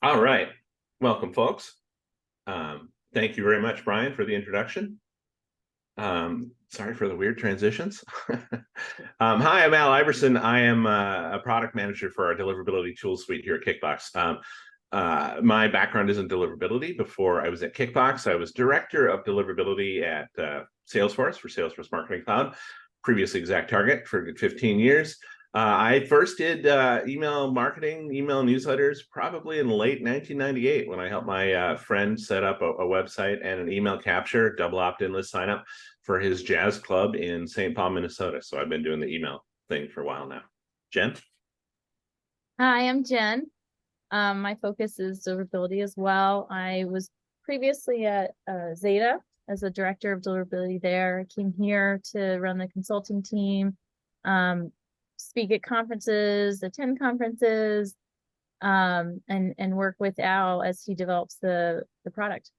All right. Welcome, folks. Thank you very much, Brian, for the introduction. Sorry for the weird transitions. Hi, I'm Al Iverson. I am a product manager for our deliverability tool suite here at Kickbox. My background is in deliverability. Before I was at Kickbox, I was director of deliverability at Salesforce for Salesforce Marketing Cloud, previously ExactTarget for 15 years. I first did email marketing, email newsletters, probably in late 1998 when I helped my friend set up a website and an email capture, double opt-in list sign up for his jazz club in St. Paul, Minnesota. So I've been doing the email thing for a while now. Jen? Hi, I'm Jen. My focus is deliverability as well. I was previously at Zeta as a director of deliverability there. I came here to run the consulting team, speak at conferences, attend conferences, and work with Al as he develops the product.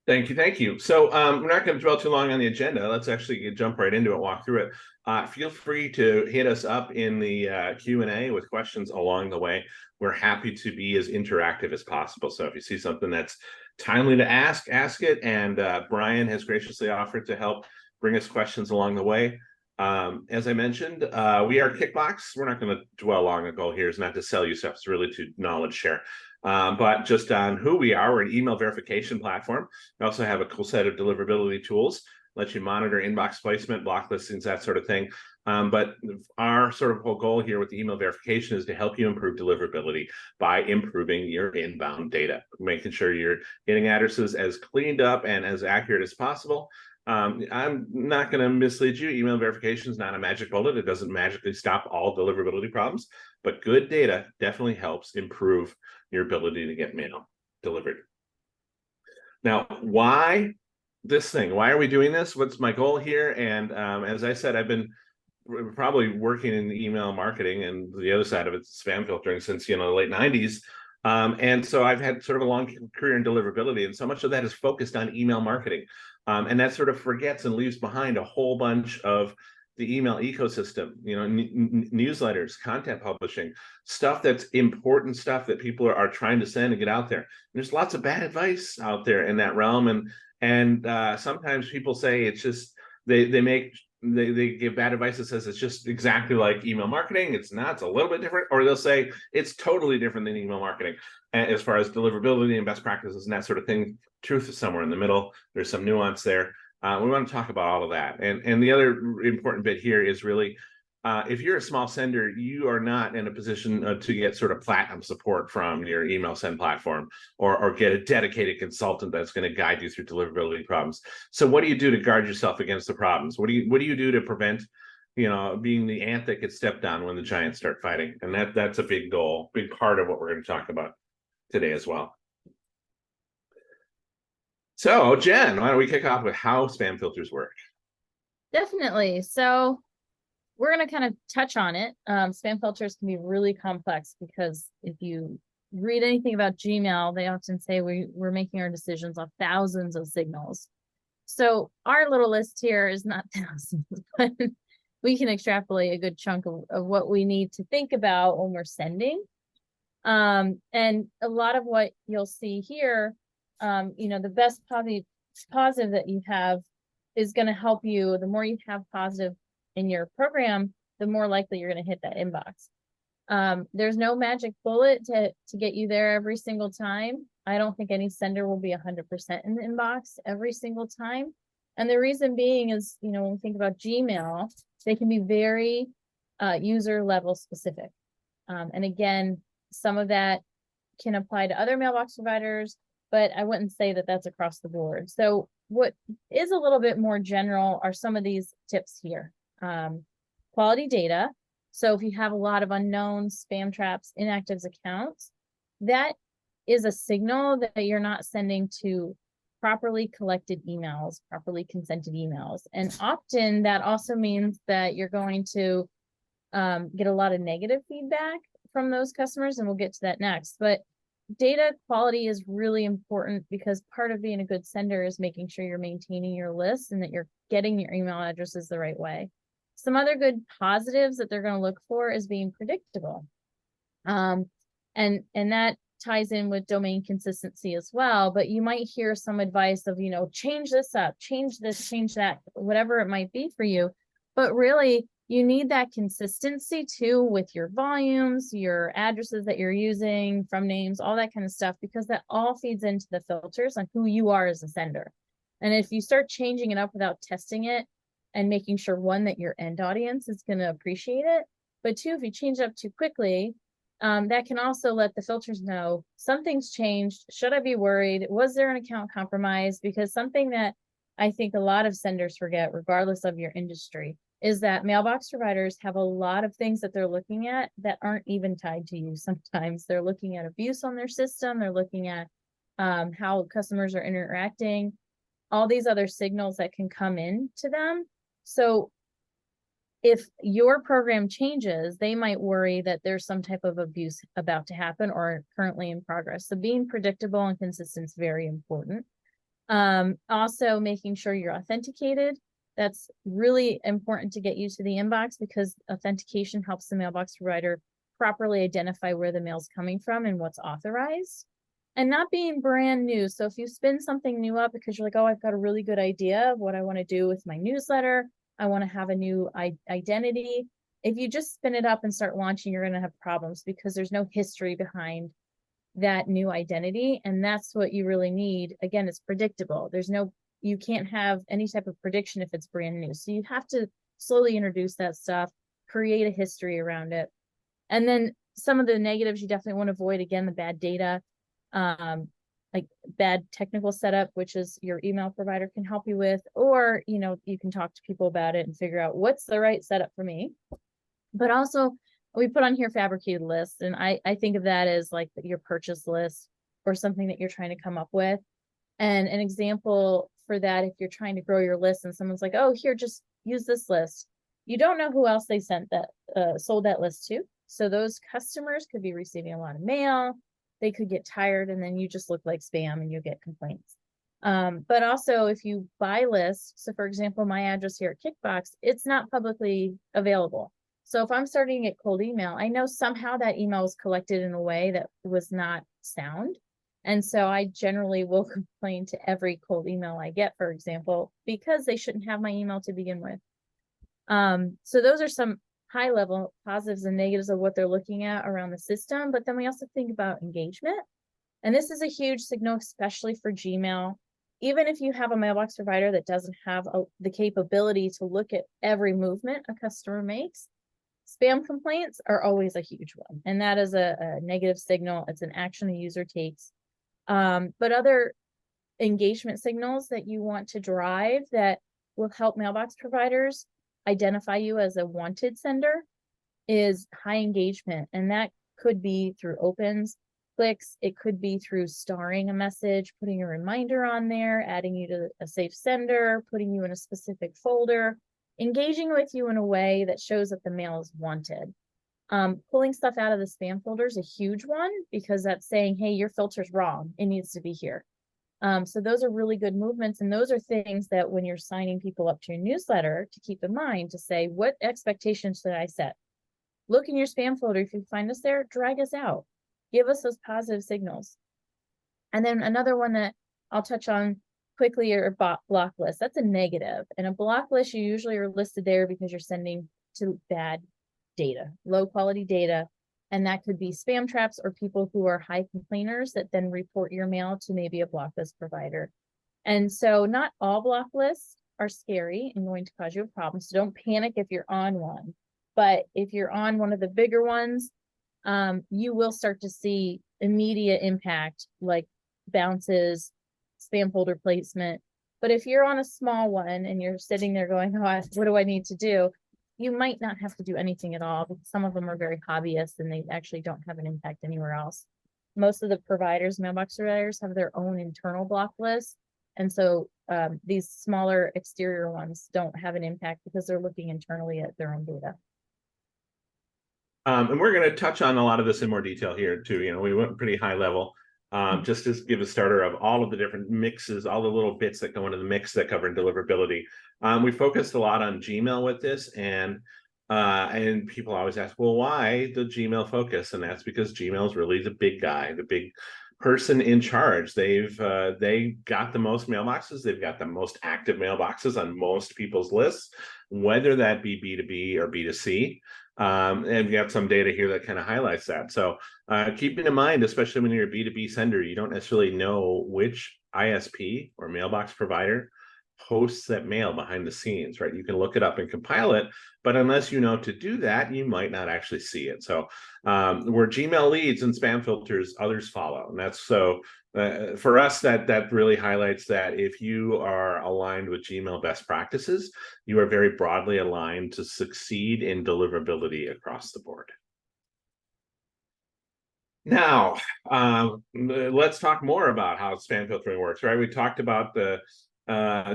Thank you. Thank you. So we're not going to dwell too long on the agenda. Let's actually jump right into it, walk through it. Feel free to hit us up in the Q&A with questions along the way. We're happy to be as interactive as possible. So if you see something that's timely to ask it. And Brian has graciously offered to help bring us questions along the way. As I mentioned, we are Kickbox. We're not going to dwell long. The goal here is not to sell you stuff. It's really to knowledge share. But just on who we are, we're an email verification platform. We also have a cool set of deliverability tools, let you monitor inbox placement, block listings, that sort of thing. But our sort of whole goal here with the email verification is to help you improve deliverability by improving your inbound data, making sure you're getting addresses as cleaned up and as accurate as possible. I'm not going to mislead you. Email verification is not a magic bullet. It doesn't magically stop all deliverability problems, but good data definitely helps improve your ability to get mail delivered. Now, why this thing? Why are we doing this? What's my goal here? And as I said, I've been probably working in email marketing and the other side of it, spam filtering, since the late 90s. And so I've had sort of a long career in deliverability, and so much of that is focused on email marketing. And that sort of forgets and leaves behind a whole bunch of the email ecosystem, newsletters, content publishing, stuff that's important, stuff that people are trying to send and get out there. And there's lots of bad advice out there in that realm, and sometimes people say it's just they give bad advice that says it's just exactly like email marketing. It's not. It's a little bit different, or they'll say it's totally different than email marketing as far as deliverability and best practices and that sort of thing. Truth is somewhere in the middle. There's some nuance there. We want to talk about all of that. And the other important bit here is really, if you're a small sender, you are not in a position to get sort of platinum support from your email send platform, or get a dedicated consultant that's going to guide you through deliverability problems. So what do you do to guard yourself against the problems? What do you do to prevent, being the ant that gets stepped on when the giants start fighting? And that's a big goal, big part of what we're going to talk about today as well. So, Jen, why don't we kick off with how spam filters work? Definitely. So we're going to kind of touch on it. Spam filters can be really complex because if you read anything about Gmail, they often say we're making our decisions off thousands of signals. So our little list here is not thousands, but we can extrapolate a good chunk of what we need to think about when we're sending. And a lot of what you'll see here, the best positive that you have is going to help you. The more you have positive in your program, the more likely you're going to hit that inbox. There's no magic bullet to get you there every single time. I don't think any sender will be 100% in the inbox every single time. And the reason being is, when we think about Gmail, they can be very user level specific. And again, some of that can apply to other mailbox providers, but I wouldn't say that that's across the board. So what is a little bit more general are some of these tips here. Quality data. So if you have a lot of unknown spam traps, inactives accounts, that is a signal that you're not sending to properly collected emails, properly consented emails. And often that also means that you're going to get a lot of negative feedback from those customers, and we'll get to that next. But data quality is really important because part of being a good sender is making sure you're maintaining your list and that you're getting your email addresses the right way. Some other good positives that they're going to look for is being predictable. And that ties in with domain consistency as well. But you might hear some advice of, change this up, change this, change that, whatever it might be for you. But really, you need that consistency too with your volumes, your addresses that you're using, from names, all that kind of stuff, because that all feeds into the filters on who you are as a sender. And if you start changing it up without testing it and making sure, one, that your end audience is going to appreciate it, but two, if you change it up too quickly, that can also let the filters know something's changed. Should I be worried? Was there an account compromise? Because something that I think a lot of senders forget, regardless of your industry, is that mailbox providers have a lot of things that they're looking at that aren't even tied to you. Sometimes they're looking at abuse on their system. They're looking at how customers are interacting, all these other signals that can come in to them. So if your program changes, they might worry that there's some type of abuse about to happen or currently in progress. So being predictable and consistent is very important. Also making sure you're authenticated. That's really important to get you to the inbox, because authentication helps the mailbox provider properly identify where the mail's coming from and what's authorized. And not being brand new. So if you spin something new up because you're like, oh, I've got a really good idea of what I want to do with my newsletter, I want to have a new identity. If you just spin it up and start launching, you're going to have problems because there's no history behind that new identity. And that's what you really need. Again, it's predictable. You can't have any type of prediction if it's brand new. So you have to slowly introduce that stuff, create a history around it. And then some of the negatives you definitely want to avoid, again, the bad data, like bad technical setup, which is your email provider can help you with, or, you can talk to people about it and figure out what's the right setup for me. But also we put on here fabricated lists. And I think of that as like your purchase list or something that you're trying to come up with. And an example for that, if you're trying to grow your list and someone's like, oh, here, just use this list. You don't know who else they sold that list to. So those customers could be receiving a lot of mail. They could get tired, and then you just look like spam and you get complaints. But also if you buy lists, so for example, my address here at Kickbox, it's not publicly available. So if I'm starting to get cold email, I know somehow that email was collected in a way that was not sound. And so I generally will complain to every cold email I get, for example, because they shouldn't have my email to begin with. So those are some high level positives and negatives of what they're looking at around the system. But then we also think about engagement. And this is a huge signal, especially for Gmail. Even if you have a mailbox provider that doesn't have the capability to look at every movement a customer makes, spam complaints are always a huge one. And that is a negative signal. It's an action the user takes. But other engagement signals that you want to drive that will help mailbox providers identify you as a wanted sender is high engagement. And that could be through opens, clicks. It could be through starring a message, putting a reminder on there, adding you to a safe sender, putting you in a specific folder, engaging with you in a way that shows that the mail is wanted. Pulling stuff out of the spam folder is a huge one, because that's saying, hey, your filter's wrong. It needs to be here. So those are really good movements. And those are things that when you're signing people up to your newsletter to keep in mind, to say, what expectations should I set? Look in your spam folder. If you find us there, drag us out. Give us those positive signals. And then another one that I'll touch on quickly are block lists. That's a negative. And a block list, you usually are listed there because you're sending to bad data, low quality data. And that could be spam traps or people who are high complainers that then report your mail to maybe a block list provider. And so not all block lists are scary and going to cause you a problem. So don't panic if you're on one. But if you're on one of the bigger ones, you will start to see immediate impact, like bounces, spam folder placement. But if you're on a small one and you're sitting there going, oh, what do I need to do? You might not have to do anything at all, because some of them are very hobbyist and they actually don't have an impact anywhere else. Most of the providers, mailbox providers, have their own internal block list. And so these smaller exterior ones don't have an impact because they're looking internally at their own data. And we're going to touch on a lot of this in more detail here too. We went pretty high level, just to give a starter of all of the different mixes, all the little bits that go into the mix that cover deliverability. We focused a lot on Gmail with this, and And people always ask, well, why the Gmail focus? And that's because Gmail is really the big guy, the big person in charge. They got the most mailboxes. They've got the most active mailboxes on most people's lists, whether that be B2B or B2C. And we got some data here that kind of highlights that. So keeping in mind, especially when you're a B2B sender, you don't necessarily know which ISP or mailbox provider hosts that mail behind the scenes, right? You can look it up and compile it, but unless you know to do that, you might not actually see it. So where Gmail leads and spam filters, others follow. And that's so for us, that really highlights that if you are aligned with Gmail best practices, you are very broadly aligned to succeed in deliverability across the board. Now, let's talk more about how spam filtering works, right? We talked about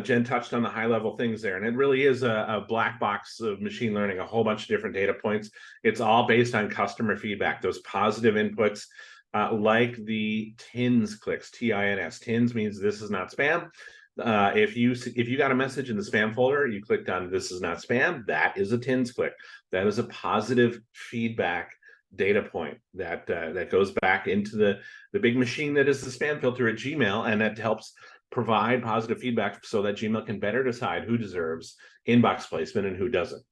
Jen touched on the high level things there, and it really is a black box of machine learning, a whole bunch of different data points. It's all based on customer feedback, those positive inputs, like the TINS clicks, TINS. TINS means this is not spam. If you got a message in the spam folder, you clicked on this is not spam, that is a TINS click. That is a positive feedback data point that goes back into the big machine that is the spam filter at Gmail, and that helps provide positive feedback so that Gmail can better decide who deserves inbox placement and who doesn't.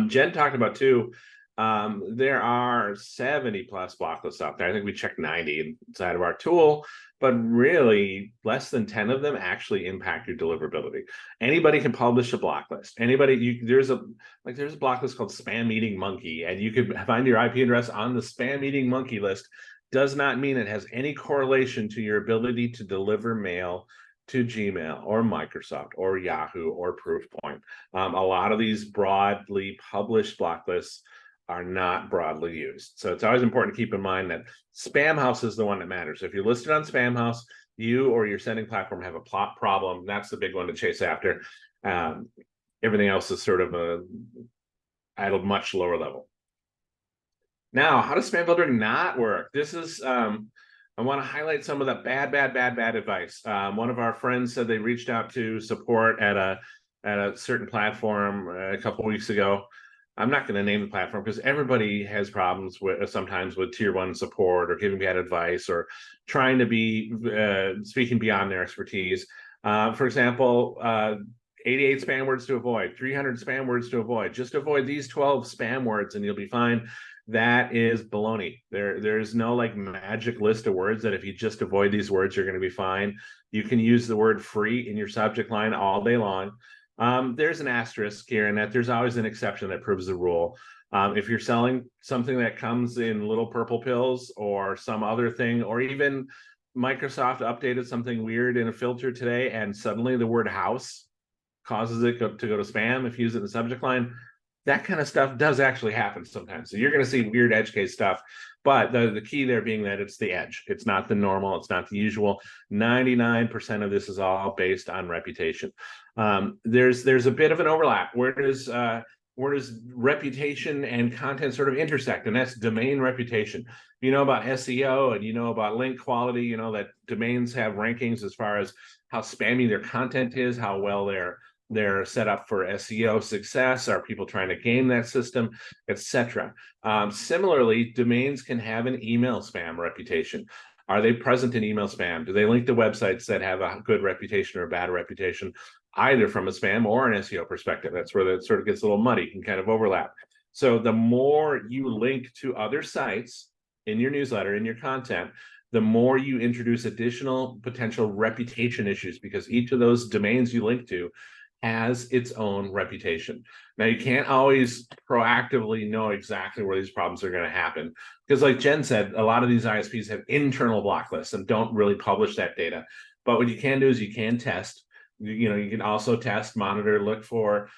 Jen talked about too, there are 70 plus block lists out there. I think we checked 90 inside of our tool, but really less than 10 of them actually impact your deliverability. Anybody can publish a block list. There's a block list called Spam Eating Monkey, and you could find your IP address on the Spam Eating Monkey list. Does not mean it has any correlation to your ability to deliver mail to Gmail or Microsoft or Yahoo or Proofpoint. A lot of these broadly published block lists are not broadly used. So it's always important to keep in mind that Spamhaus is the one that matters. If you're listed on Spamhaus, you or your sending platform have a plot problem. That's the big one to chase after. Everything else is sort of at a much lower level. Now, how does spam filtering not work? This is, I want to highlight some of the bad advice. One of our friends said they reached out to support at a certain platform a couple of weeks ago. I'm not going to name the platform because everybody has problems with sometimes with tier 1 support or giving bad advice or trying to be speaking beyond their expertise. For example, 88 spam words to avoid, 300 spam words to avoid. Just avoid these 12 spam words and you'll be fine. That is baloney. There's no like magic list of words that if you just avoid these words, you're going to be fine. You can use the word free in your subject line all day long. There's an asterisk here, and that there's always an exception that proves the rule. If you're selling something that comes in little purple pills or some other thing, or even Microsoft updated something weird in a filter today, and suddenly the word house causes it to go to spam if you use it in the subject line, that kind of stuff does actually happen sometimes. So you're going to see weird edge case stuff, but the key there being that it's the edge. It's not the normal. It's not the usual. 99% of this is all based on reputation. There's a bit of an overlap. Where does reputation and content sort of intersect? And that's domain reputation. You know about SEO and you know about link quality, you know that domains have rankings as far as how spammy their content is, how well they're set up for SEO success. Are people trying to game that system, etc.? Similarly, domains can have an email spam reputation. Are they present in email spam? Do they link to websites that have a good reputation or a bad reputation, either from a spam or an SEO perspective? That's where that sort of gets a little muddy, can kind of overlap. So the more you link to other sites in your newsletter, in your content, the more you introduce additional potential reputation issues, because each of those domains you link to has its own reputation. Now, you can't always proactively know exactly where these problems are going to happen, because like Jen said, a lot of these ISPs have internal block lists and don't really publish that data. But what you can do is you can test. You can also test, monitor, look for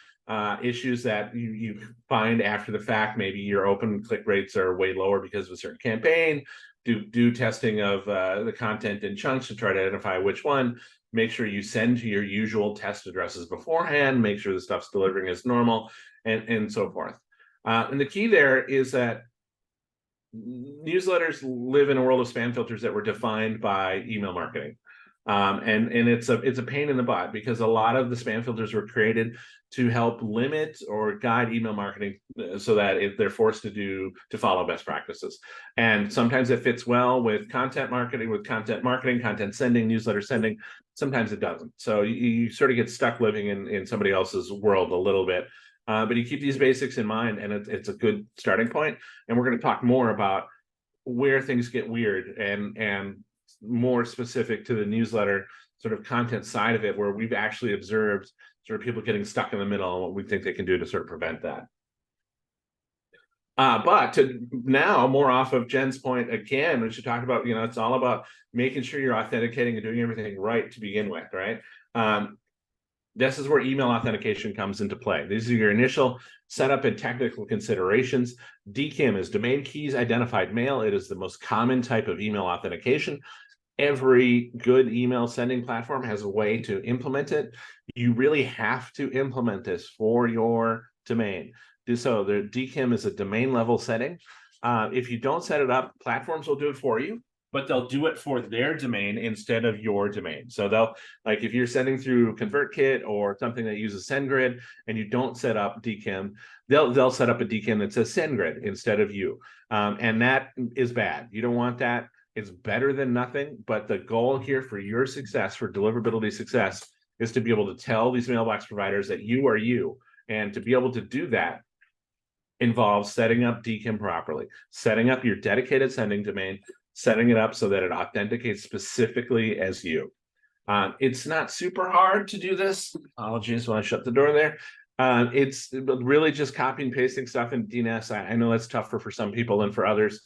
issues that you find after the fact. Maybe your open click rates are way lower because of a certain campaign. Do testing of the content in chunks to try to identify which one. Make sure you send to your usual test addresses beforehand. Make sure the stuff's delivering as normal, and so forth. And the key there is that newsletters live in a world of spam filters that were defined by email marketing. And it's a pain in the butt because a lot of the spam filters were created to help limit or guide email marketing so that if they're forced to follow best practices. And sometimes it fits well with content marketing, content sending, newsletter sending. Sometimes it doesn't. So you sort of get stuck living in somebody else's world a little bit. But you keep these basics in mind, and it's a good starting point. And we're going to talk more about where things get weird and more specific to the newsletter sort of content side of it, where we've actually observed sort of people getting stuck in the middle and what we think they can do to sort of prevent that. But to now, more off of Jen's point again, when she talked about, it's all about making sure you're authenticating and doing everything right to begin with, right? This is where email authentication comes into play. These are your initial setup and technical considerations. DKIM is domain keys identified mail. It is the most common type of email authentication. Every good email sending platform has a way to implement it. You really have to implement this for your domain. So the DKIM is a domain level setting. If you don't set it up, platforms will do it for you, but they'll do it for their domain instead of your domain. So they'll, like, if you're sending through ConvertKit or something that uses SendGrid and you don't set up DKIM, they'll set up a DKIM that says SendGrid instead of you. And that is bad. You don't want that. It's better than nothing. But the goal here for your success, for deliverability success, is to be able to tell these mailbox providers that you are you. And to be able to do that involves setting up DKIM properly, setting up your dedicated sending domain, setting it up so that it authenticates specifically as you. It's not super hard to do this. Apologies when I shut the door there. It's really just copying and pasting stuff in DNS. I know that's tougher for some people than for others.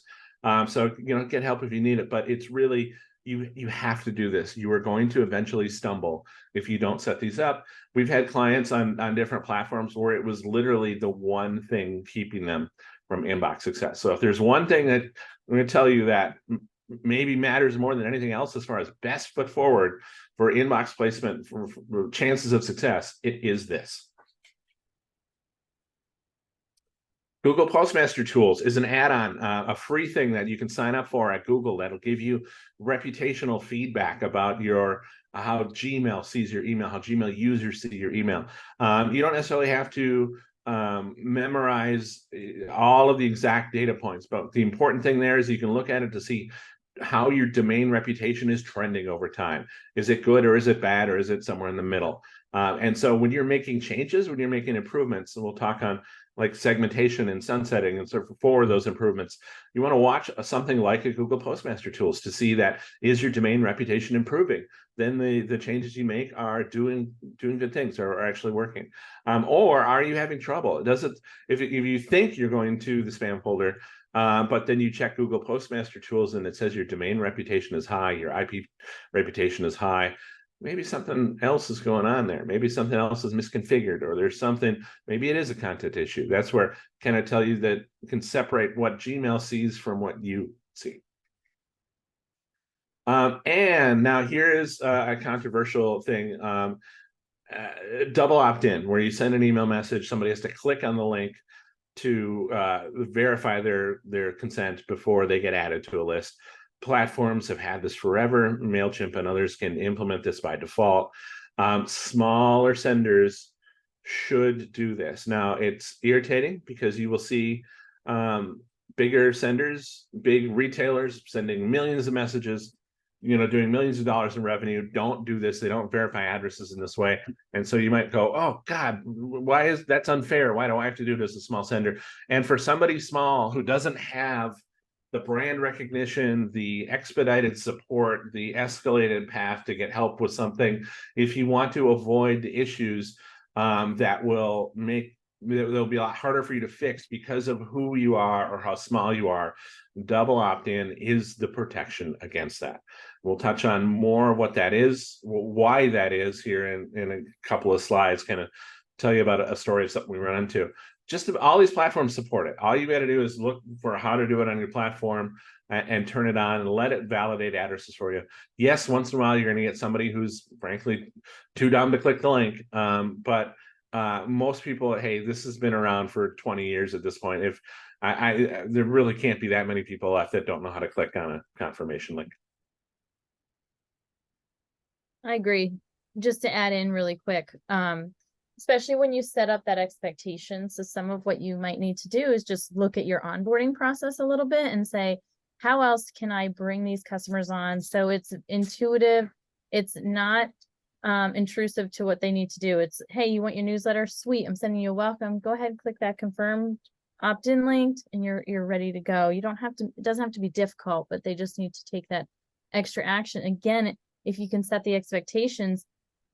So, get help if you need it, but it's really, you have to do this. You are going to eventually stumble if you don't set these up. We've had clients on different platforms where it was literally the one thing keeping them from inbox success. So if there's one thing that I'm going to tell you that maybe matters more than anything else as far as best foot forward for inbox placement, for chances of success, it is this. Google Postmaster Tools is an add-on, a free thing that you can sign up for at Google that'll give you reputational feedback about how Gmail sees your email, how Gmail users see your email. You don't necessarily have to memorize all of the exact data points, but the important thing there is you can look at it to see how your domain reputation is trending over time. Is it good or is it bad or is it somewhere in the middle? And so when you're making changes, when you're making improvements, and we'll talk on like segmentation and sunsetting and sort of for those improvements, you want to watch something like a Google Postmaster Tools to see that is your domain reputation improving. Then the changes you make are doing good things, or are actually working. Or are you having trouble? Does it, if you think you're going to the spam folder, but then you check Google Postmaster Tools and it says your domain reputation is high, your IP reputation is high, maybe something else is going on there. Maybe something else is misconfigured, or there's something, maybe it is a content issue. That's where can I tell you that can separate what Gmail sees from what you see. And now here is a controversial thing. Double opt-in, where you send an email message, somebody has to click on the link to verify their consent before they get added to a list. Platforms have had this forever. MailChimp and others can implement this by default. Smaller senders should do this. Now, it's irritating because you will see bigger senders, big retailers sending millions of messages, doing millions of dollars in revenue, don't do this. They don't verify addresses in this way. And so you might go, oh God, that's unfair. Why do I have to do it as a small sender? And for somebody small who doesn't have the brand recognition, the expedited support, the escalated path to get help with something, if you want to avoid the issues that will make, they'll be a lot harder for you to fix because of who you are or how small you are, double opt-in is the protection against that. We'll touch on more of what that is, why that is here in a couple of slides, kind of tell you about a story of something we run into. Just all these platforms support it. All you got to do is look for how to do it on your platform and turn it on and let it validate addresses for you. Yes, once in a while you're going to get somebody who's frankly too dumb to click the link, but most people, hey, this has been around for 20 years at this point. If there really can't be that many people left that don't know how to click on a confirmation link. I agree. Just to add in really quick, especially when you set up that expectation. So some of what you might need to do is just look at your onboarding process a little bit and say, how else can I bring these customers on? So it's intuitive. It's not intrusive to what they need to do. It's, hey, you want your newsletter? Sweet. I'm sending you a welcome. Go ahead and click that confirm opt-in link and you're ready to go. You don't have to, it doesn't have to be difficult, but they just need to take that extra action. Again, if you can set the expectations,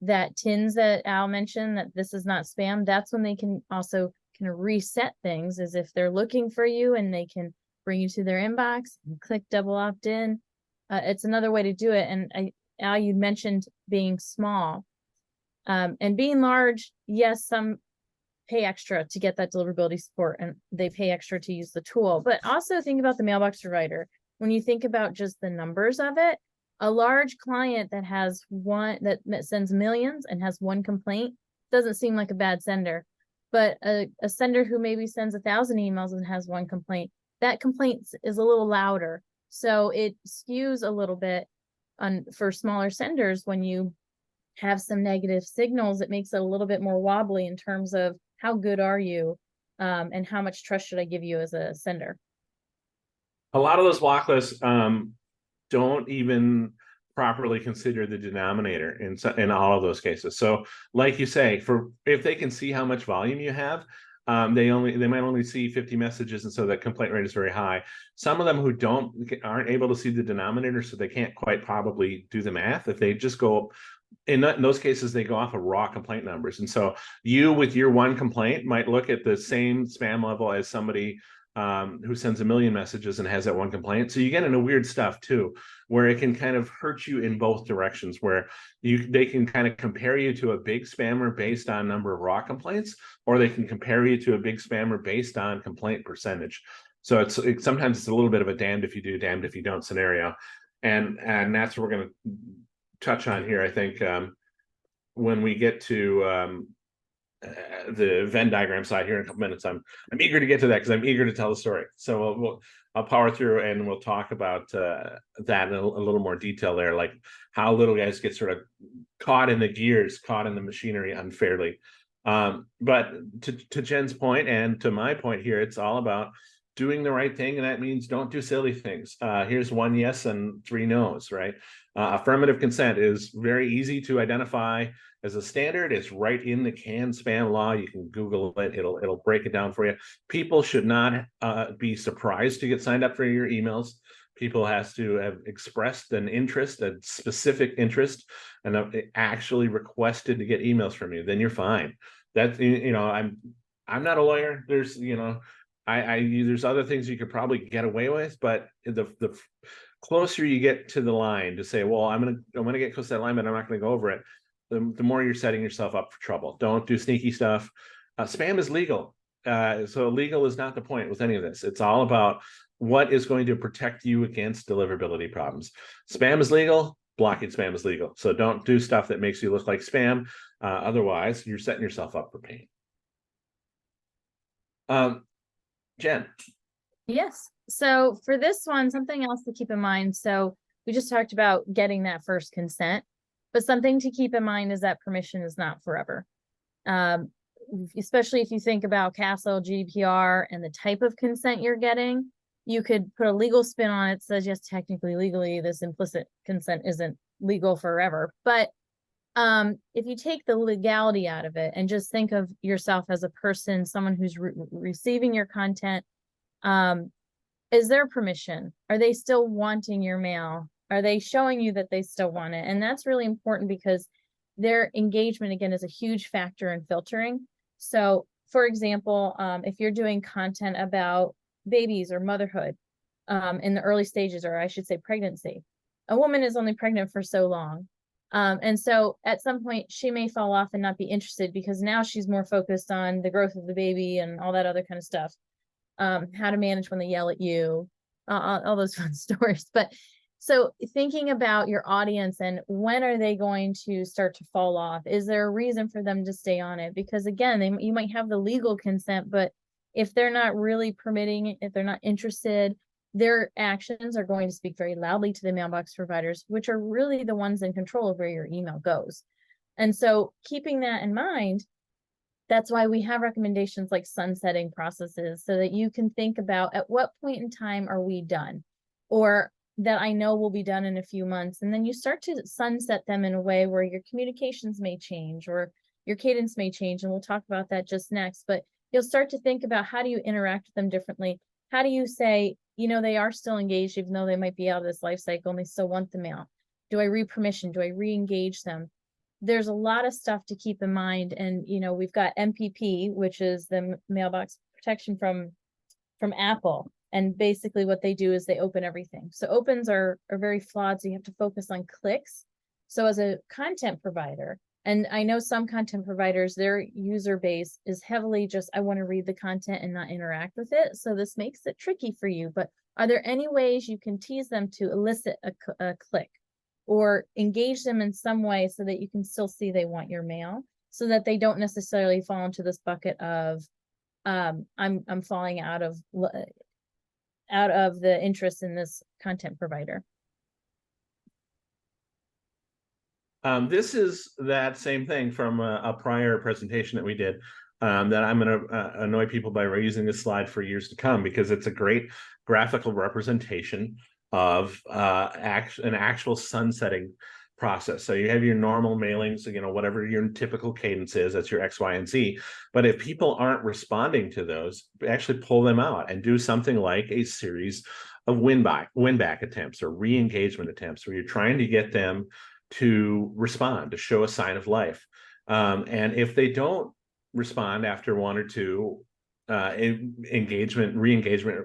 that tins that Al mentioned, that this is not spam, that's when they can also kind of reset things, as if they're looking for you and they can bring you to their inbox and click double opt-in. It's another way to do it. And Al, you mentioned being small and being large. Yes, some pay extra to get that deliverability support and they pay extra to use the tool, but also think about the mailbox provider. When you think about just the numbers of it, a large client that has one that sends millions and has one complaint doesn't seem like a bad sender, but a sender who maybe sends 1,000 emails and has one complaint, that complaint is a little louder. So it skews a little bit for smaller senders. When you have some negative signals, it makes it a little bit more wobbly in terms of how good are you and how much trust should I give you as a sender. A lot of those block lists don't even properly consider the denominator in all of those cases. So like you say, if they can see how much volume you have, they might only see 50 messages, and so the complaint rate is very high. Some of them who aren't able to see the denominator, so they can't quite probably do the math. If they just go in those cases, they go off of raw complaint numbers. And so you with your one complaint might look at the same spam level as somebody who sends 1 million messages and has that one complaint. So you get into weird stuff too, where it can kind of hurt you in both directions, where they can kind of compare you to a big spammer based on number of raw complaints, or they can compare you to a big spammer based on complaint percentage. So sometimes it's a little bit of a damned if you do, damned if you don't scenario. And that's what we're going to touch on here. I think when we get to the Venn diagram side here in a couple minutes, I'm eager to get to that because I'm eager to tell the story. So I'll power through and we'll talk about that in a little more detail there, like how little guys get sort of caught in the gears, caught in the machinery unfairly. But to Jen's point and to my point here, it's all about doing the right thing, and that means don't do silly things. Here's 1 yes and 3 no's, right? Affirmative consent is very easy to identify as a standard. It's right in the CAN spam law. You can Google it. It'll break it down for you. People should not be surprised to get signed up for your emails. People has to have expressed an interest, a specific interest, and actually requested to get emails from you. Then you're fine. That's, I'm not a lawyer. There's, there's other things you could probably get away with, but the closer you get to the line to say, well, I'm gonna get close to that line, but I'm not gonna go over it, the more you're setting yourself up for trouble. Don't do sneaky stuff. Spam is legal. So legal is not the point with any of this. It's all about what is going to protect you against deliverability problems. Spam is legal. Blocking spam is legal. So don't do stuff that makes you look like spam. Otherwise, you're setting yourself up for pain. Jen. Yes. So for this one, something else to keep in mind. So we just talked about getting that first consent, but something to keep in mind is that permission is not forever. Especially if you think about Castle, GDPR, and the type of consent you're getting, you could put a legal spin on it. Says yes, technically, legally, this implicit consent isn't legal forever. But if you take the legality out of it and just think of yourself as a person, someone who's receiving your content, is there permission? Are they still wanting your mail? Are they showing you that they still want it? And that's really important because their engagement, again, is a huge factor in filtering. So, for example, if you're doing content about babies or motherhood in the early stages, or I should say pregnancy, a woman is only pregnant for so long. And so at some point she may fall off and not be interested because now she's more focused on the growth of the baby and all that other kind of stuff. How to manage when they yell at you, all those fun stories. But so thinking about your audience and when are they going to start to fall off? Is there a reason for them to stay on it? Because again, you might have the legal consent, but if they're not really permitting, if they're not interested, their actions are going to speak very loudly to the mailbox providers, which are really the ones in control of where your email goes. And so keeping that in mind, that's why we have recommendations like sunsetting processes, so that you can think about at what point in time are we done, or that I know will be done in a few months. And then you start to sunset them in a way where your communications may change or your cadence may change. And we'll talk about that just next, but you'll start to think about, how do you interact with them differently? How do you say, they are still engaged, even though they might be out of this life cycle and they still want the mail? Do I re-permission? Do I re-engage them? There's a lot of stuff to keep in mind. And, we've got MPP, which is the mailbox protection from Apple. And basically what they do is they open everything. So opens are very flawed. So you have to focus on clicks. So as a content provider, and I know some content providers, their user base is heavily just, I want to read the content and not interact with it. So this makes it tricky for you. But are there any ways you can tease them to elicit a click, or engage them in some way so that you can still see they want your mail, so that they don't necessarily fall into this bucket of, I'm falling out of the interest in this content provider? This is that same thing from a prior presentation that we did, that I'm going to annoy people by reusing this slide for years to come, because it's a great graphical representation of an actual sunsetting process. So you have your normal mailings, whatever your typical cadence is, that's your X, Y, and Z. But if people aren't responding to those, actually pull them out and do something like a series of win back attempts or re-engagement attempts, where you're trying to get them to respond, to show a sign of life. And if they don't respond after one or two re-engagement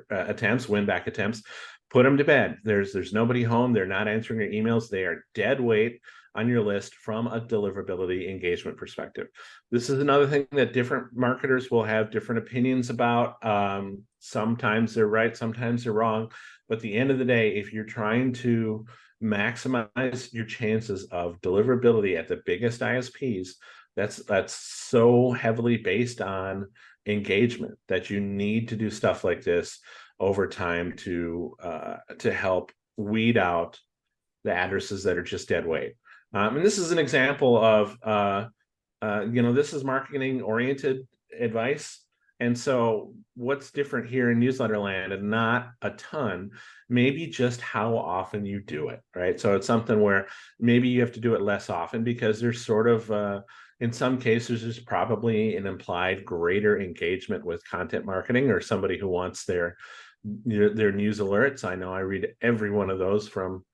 attempts, win back attempts, put them to bed. There's nobody home. They're not answering your emails. They are dead weight on your list from a deliverability engagement perspective. This is another thing that different marketers will have different opinions about. Sometimes they're right, sometimes they're wrong. But at the end of the day, if you're trying to maximize your chances of deliverability at the biggest ISPs, that's so heavily based on engagement that you need to do stuff like this over time to help weed out the addresses that are just dead weight. And this is an example of this is marketing oriented advice. And so what's different here in newsletter land, and not a ton, maybe just how often you do it, right? So it's something where maybe you have to do it less often, because there's sort of, in some cases, there's probably an implied greater engagement with content marketing, or somebody who wants their news alerts. I know I read every one of those, from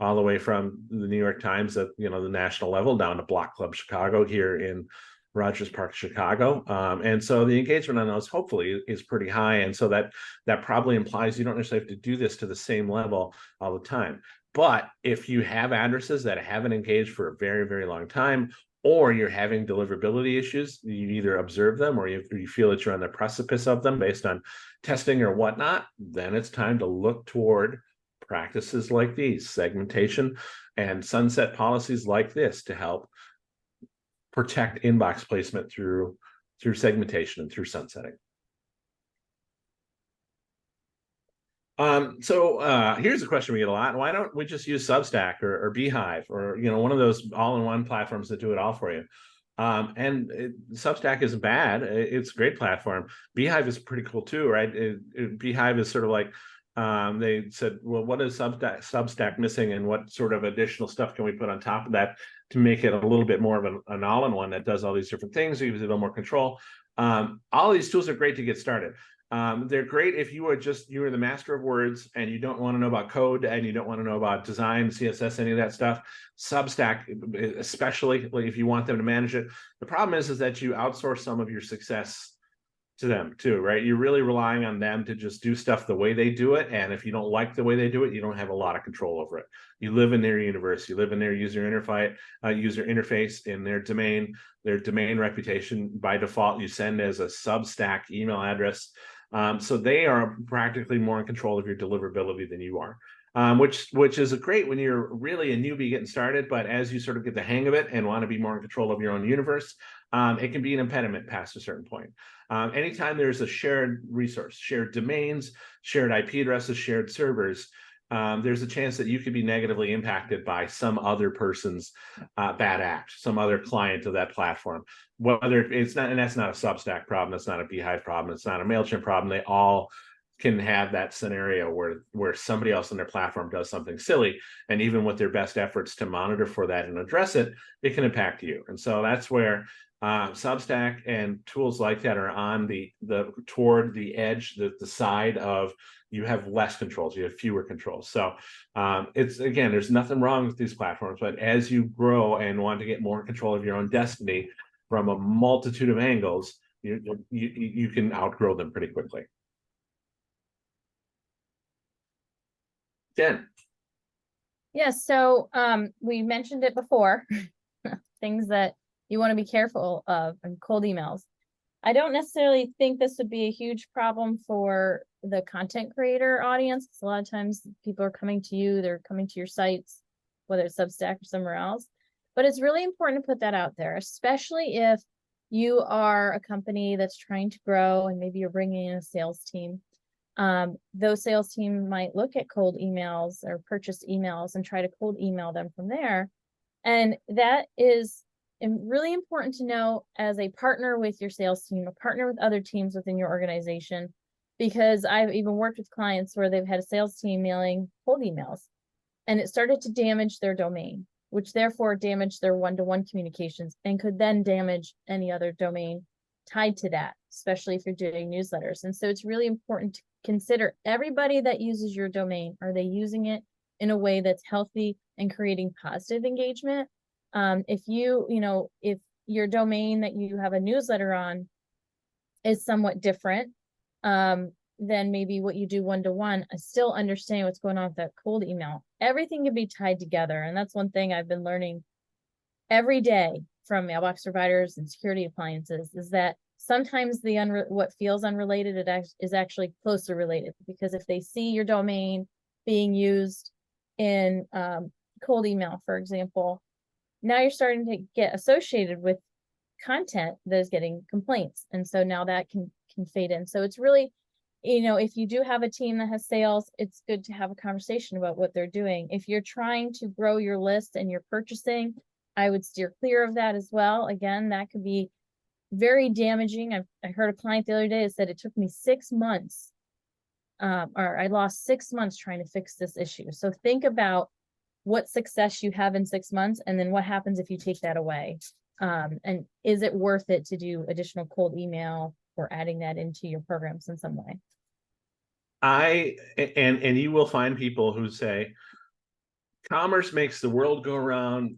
all the way from the New York Times at the national level down to Block Club Chicago here in Rogers Park, Chicago. And so the engagement on those hopefully is pretty high. And so that probably implies you don't necessarily have to do this to the same level all the time. But if you have addresses that haven't engaged for a very, very long time, or you're having deliverability issues, you either observe them or you feel that you're on the precipice of them based on testing or whatnot, then it's time to look toward practices like these, segmentation and sunset policies like this, to help protect inbox placement through segmentation and through sunsetting. So here's a question we get a lot. Why don't we just use Substack or Beehive, or one of those all-in-one platforms that do it all for you? Substack isn't bad. It's a great platform. Beehive is pretty cool too, right? Beehive is sort of like, they said, well, what is Substack missing, and what sort of additional stuff can we put on top of that to make it a little bit more of an all-in-one that does all these different things, gives it a little more control. All these tools are great to get started. They're great if you are the master of words and you don't want to know about code, and you don't want to know about design, CSS, any of that stuff. Substack, especially if you want them to manage it. The problem is that you outsource some of your success to them too, right? You're really relying on them to just do stuff the way they do it. And if you don't like the way they do it, you don't have a lot of control over it. You live in their universe, you live in their user interface, in their domain reputation. By default, you send as a Substack email address. So they are practically more in control of your deliverability than you are. Which is great when you're really a newbie getting started, but as you sort of get the hang of it and want to be more in control of your own universe, it can be an impediment past a certain point. Anytime there's a shared resource, shared domains, shared IP addresses, shared servers, there's a chance that you could be negatively impacted by some other person's bad act, some other client of that platform. Whether it's not, and that's not a Substack problem, that's not a Beehive problem, it's not a MailChimp problem. They all can have that scenario where somebody else on their platform does something silly, and even with their best efforts to monitor for that and address it, it can impact you. And so that's where Substack and tools like that are on the toward the edge, the side of you have less controls, you have fewer controls. So it's, again, there's nothing wrong with these platforms, but as you grow and want to get more control of your own destiny from a multitude of angles, you can outgrow them pretty quickly. Jen. Yes, so we mentioned it before, things that you want to be careful of, and cold emails. I don't necessarily think this would be a huge problem for the content creator audience, because a lot of times people are coming to you, they're coming to your sites, whether it's Substack or somewhere else. But it's really important to put that out there, especially if you are a company that's trying to grow and maybe you're bringing in a sales team. Those sales team might look at cold emails or purchase emails and try to cold email them from there. And that is really important to know as a partner with your sales team, a partner with other teams within your organization, because I've even worked with clients where they've had a sales team mailing cold emails and it started to damage their domain, which therefore damaged their one-to-one communications and could then damage any other domain tied to that, especially if you're doing newsletters. And so it's really important to consider everybody that uses your domain. Are they using it in a way that's healthy and creating positive engagement? If if your domain that you have a newsletter on is somewhat different than maybe what you do one-to-one, I still understand what's going on with that cold email. Everything can be tied together. And that's one thing I've been learning every day from mailbox providers and security appliances, is that sometimes what feels unrelated is actually closely related, because if they see your domain being used in cold email, for example, now you're starting to get associated with content that is getting complaints. And so now that can fade in. So it's really, if you do have a team that has sales, it's good to have a conversation about what they're doing. If you're trying to grow your list and you're purchasing, I would steer clear of that as well. Again, that could be very damaging. I heard a client the other day that said it took me 6 months, or I lost 6 months trying to fix this issue. So think about what success you have in 6 months, and then what happens if you take that away. And is it worth it to do additional cold email or adding that into your programs in some way? And you will find people who say commerce makes the world go around.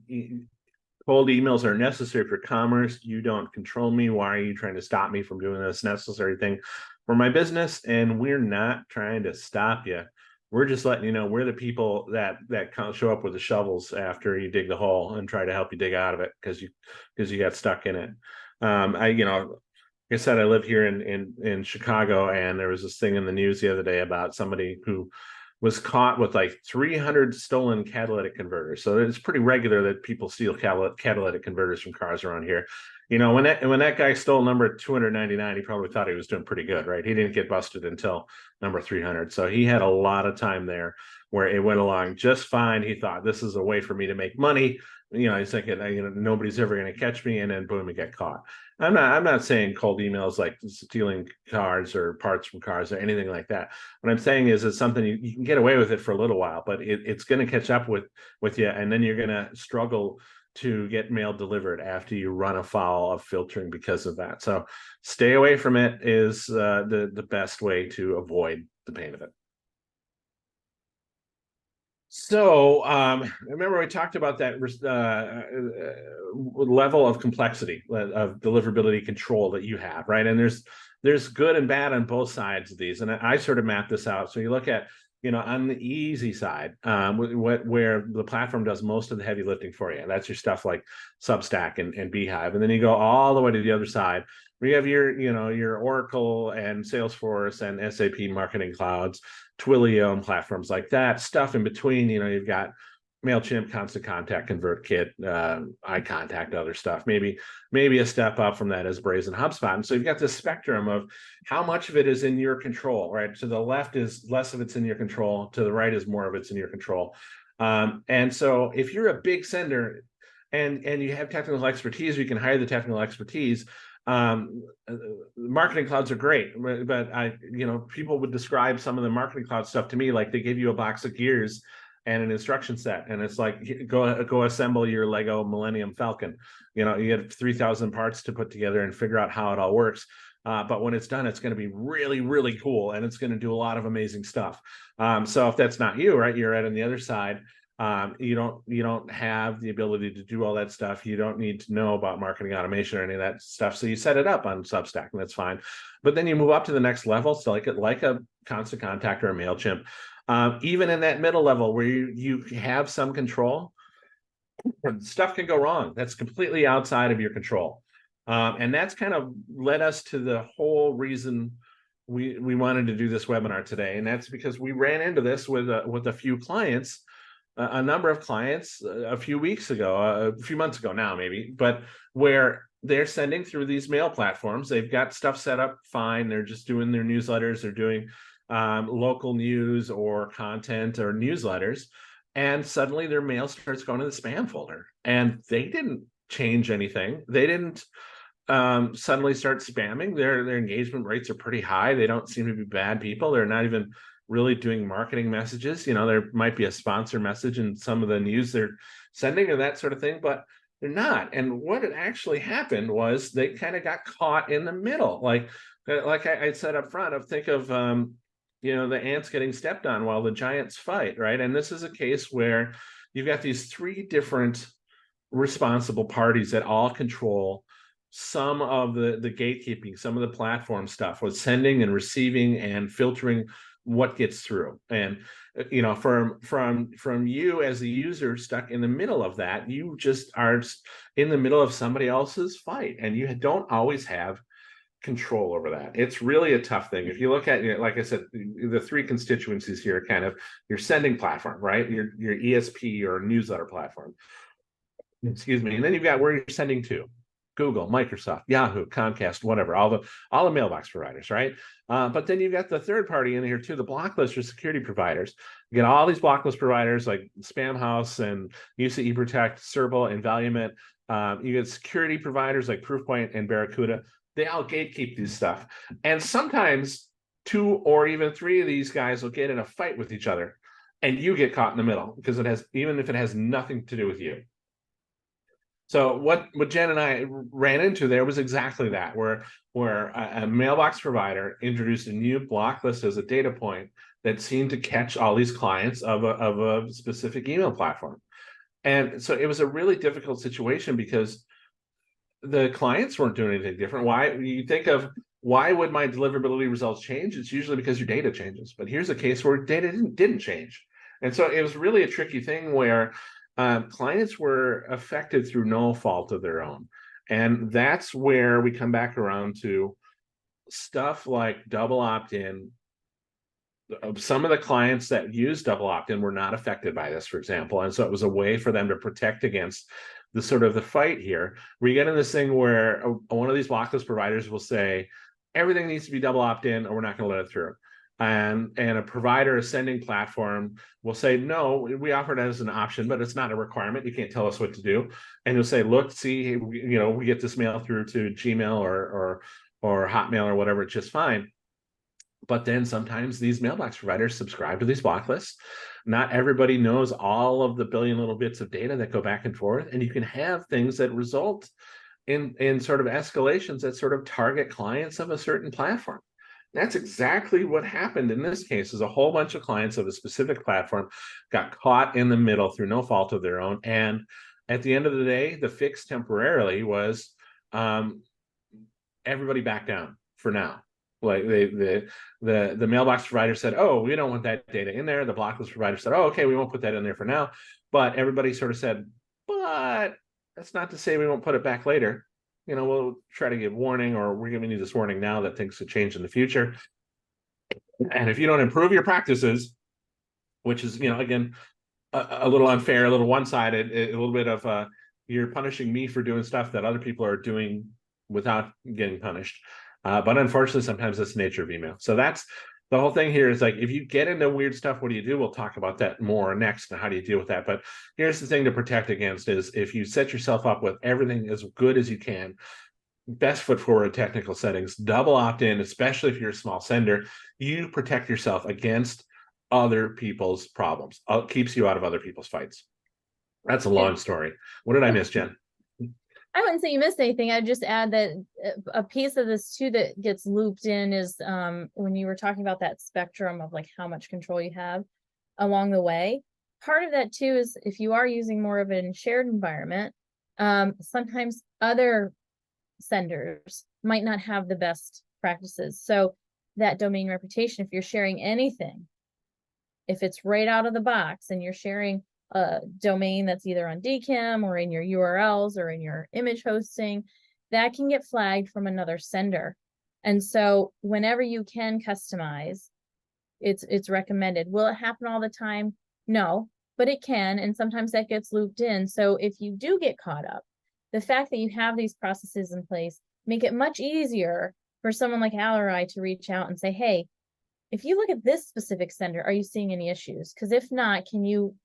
Cold emails are necessary for commerce. You don't control me. Why are you trying to stop me from doing this necessary thing for my business? And we're not trying to stop you. We're just letting you know we're the people that show up with the shovels after you dig the hole and try to help you dig out of it because you got stuck in it. Like I said, I live here in Chicago, and there was this thing in the news the other day about somebody who was caught with like 300 stolen catalytic converters. So it's pretty regular that people steal catalytic converters from cars around here. When that guy stole number 299, he probably thought he was doing pretty good, right? He didn't get busted until number 300. So he had a lot of time there where it went along just fine. He thought, this is a way for me to make money. He's thinking, nobody's ever going to catch me, and then boom, he got caught. I'm not saying cold emails like stealing cars or parts from cars or anything like that. What I'm saying is it's something you can get away with it for a little while, but it's going to catch up with you, and then you're going to struggle to get mail delivered after you run afoul of filtering because of that. So stay away from it is the best way to avoid the pain of it. So remember we talked about that level of complexity of deliverability control that you have, right? And there's good and bad on both sides of these. And I sort of map this out. So you look at on the easy side, where the platform does most of the heavy lifting for you. That's your stuff like Substack and Beehive. And then you go all the way to the other side where you have your Oracle and Salesforce and SAP marketing clouds, Twilio and platforms like that. Stuff in between, you've got MailChimp, Constant Contact, ConvertKit, iContact, other stuff. Maybe a step up from that is Braze, HubSpot. And so you've got this spectrum of how much of it is in your control, right? To the left is less of it's in your control. To the right is more of it's in your control. And so if you're a big sender and you have technical expertise, you can hire the technical expertise. Marketing clouds are great, but people would describe some of the marketing cloud stuff to me like they give you a box of gears and an instruction set, and it's like, go assemble your Lego Millennium Falcon. You get 3,000 parts to put together and figure out how it all works. But when it's done, it's going to be really, really cool, and it's going to do a lot of amazing stuff. So if that's not you, right, you're right on the other side. You don't have the ability to do all that stuff. You don't need to know about marketing automation or any of that stuff. So you set it up on Substack, and that's fine. But then you move up to the next level, so like a Constant Contact or a MailChimp. Even in that middle level where you have some control, stuff can go wrong. That's completely outside of your control. And that's kind of led us to the whole reason we wanted to do this webinar today. And that's because we ran into this with a few clients, a number of clients a few weeks ago, a few months ago now, maybe, but where they're sending through these mail platforms. They've got stuff set up fine. They're just doing their newsletters. They're doing local news or content or newsletters, and suddenly their mail starts going to the spam folder, and they didn't change anything. They didn't suddenly start spamming. Their engagement rates are pretty high. They don't seem to be bad people. They're not even really doing marketing messages. There might be a sponsor message in some of the news they're sending or that sort of thing, but they're not. And what had actually happened was they kind of got caught in the middle. Like I said up front, think of the ants getting stepped on while the giants fight, right? And this is a case where you've got these three different responsible parties that all control some of the gatekeeping, some of the platform stuff with sending and receiving and filtering what gets through. And from you as a user stuck in the middle of that, you just are in the middle of somebody else's fight, and you don't always have control over that. It's really a tough thing. If you look at, like I said, the three constituencies here, kind of your sending platform, right? Your ESP or newsletter platform. Excuse me. And then you've got where you're sending to. Google, Microsoft, Yahoo, Comcast, whatever, all the mailbox providers, right? But then you've got the third party in here too, the blocklist or security providers. You get all these blocklist providers like Spamhaus and UC eProtect, Serval, and Valuement. You get security providers like Proofpoint and Barracuda. They all gatekeep these stuff. And sometimes 2 or even 3 of these guys will get in a fight with each other, and you get caught in the middle because even if it has nothing to do with you. So what Jen and I ran into there was exactly that, where a mailbox provider introduced a new block list as a data point that seemed to catch all these clients of a specific email platform. And so it was a really difficult situation because the clients weren't doing anything different. Why would my deliverability results change? It's usually because your data changes. But here's a case where data didn't change. And so it was really a tricky thing where clients were affected through no fault of their own. And that's where we come back around to stuff like double opt-in. Some of the clients that use double opt-in were not affected by this, for example. And so it was a way for them to protect against the sort of the fight here. We get in this thing where one of these blocklist providers will say, everything needs to be double opt-in or we're not going to let it through. And a provider, a sending platform will say, no, we offer it as an option, but it's not a requirement. You can't tell us what to do. And you'll say, look, see, we get this mail through to Gmail or Hotmail or whatever, it's just fine. But then sometimes these mailbox providers subscribe to these block lists. Not everybody knows all of the billion little bits of data that go back and forth. And you can have things that result in sort of escalations that sort of target clients of a certain platform. That's exactly what happened in this case, is a whole bunch of clients of a specific platform got caught in the middle through no fault of their own. And at the end of the day, the fix temporarily was everybody back down for now. Like the mailbox provider said, oh, we don't want that data in there. The block list provider said, oh, okay, we won't put that in there for now. But everybody sort of said, but that's not to say we won't put it back later. We'll try to give warning, or we're giving you this warning now that things could change in the future. And if you don't improve your practices, which is, again, a little unfair, a little one-sided, a little bit of you're punishing me for doing stuff that other people are doing without getting punished. But unfortunately, sometimes that's the nature of email. So that's the whole thing here is like, if you get into weird stuff, what do you do? We'll talk about that more next and how do you deal with that. But here's the thing to protect against is if you set yourself up with everything as good as you can, best foot forward technical settings, double opt-in, especially if you're a small sender, you protect yourself against other people's problems. It keeps you out of other people's fights. That's a long story. What did I miss, Jen? I wouldn't say you missed anything. I'd just add that a piece of this too that gets looped in is when you were talking about that spectrum of like how much control you have along the way. Part of that too is if you are using more of a shared environment, sometimes other senders might not have the best practices. So that domain reputation, if you're sharing anything, if it's right out of the box and you're sharing a domain that's either on DKIM or in your URLs or in your image hosting, that can get flagged from another sender. And so whenever you can customize, it's recommended. Will it happen all the time? No, but it can. And sometimes that gets looped in. So if you do get caught up, the fact that you have these processes in place make it much easier for someone like Al or I to reach out and say, hey, if you look at this specific sender, are you seeing any issues? Because if not, can you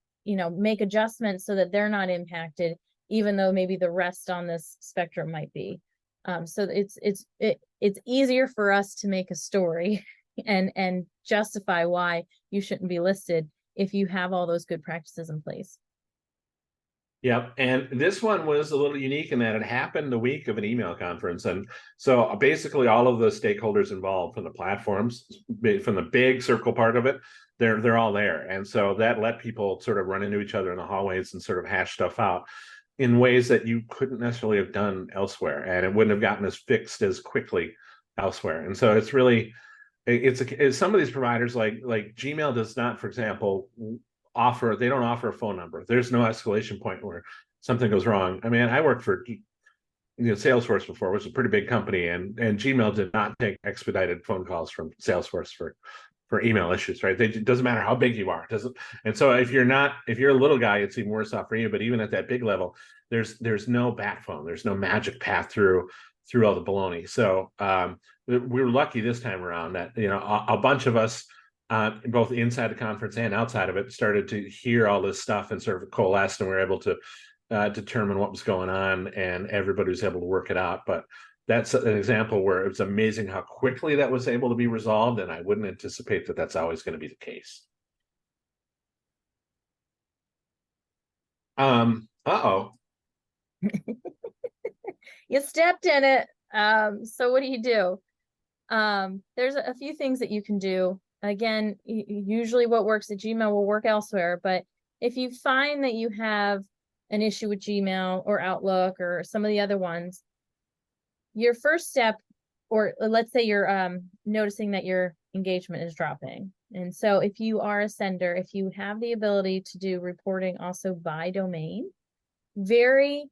make adjustments so that they're not impacted, even though maybe the rest on this spectrum might be. So it's easier for us to make a story and justify why you shouldn't be listed if you have all those good practices in place. Yep. And this one was a little unique in that it happened the week of an email conference. And so basically all of the stakeholders involved from the platforms, from the big circle part of it, they're all there. And so that let people sort of run into each other in the hallways and sort of hash stuff out in ways that you couldn't necessarily have done elsewhere. And it wouldn't have gotten as fixed as quickly elsewhere. And so it's really, it's some of these providers like Gmail does not, for example, they don't offer a phone number. There's no escalation point where something goes wrong. I mean, I worked for Salesforce before, which is a pretty big company, and Gmail did not take expedited phone calls from Salesforce for email issues, right? It doesn't matter how big you are. It doesn't. And so if you're a little guy, it's even worse off for you. But even at that big level, there's no backbone. There's no magic path through all the baloney. So we were lucky this time around that a bunch of us, both inside the conference and outside of it, started to hear all this stuff and sort of coalesced, and we were able to determine what was going on, and everybody was able to work it out. But that's an example where it's amazing how quickly that was able to be resolved, and I wouldn't anticipate that that's always going to be the case. Uh-oh. You stepped in it. So what do? There's a few things that you can do. Again, usually what works at Gmail will work elsewhere, but if you find that you have an issue with Gmail or Outlook or some of the other ones, your first step, or let's say you're noticing that your engagement is dropping. And so if you are a sender, if you have the ability to do reporting also by domain, very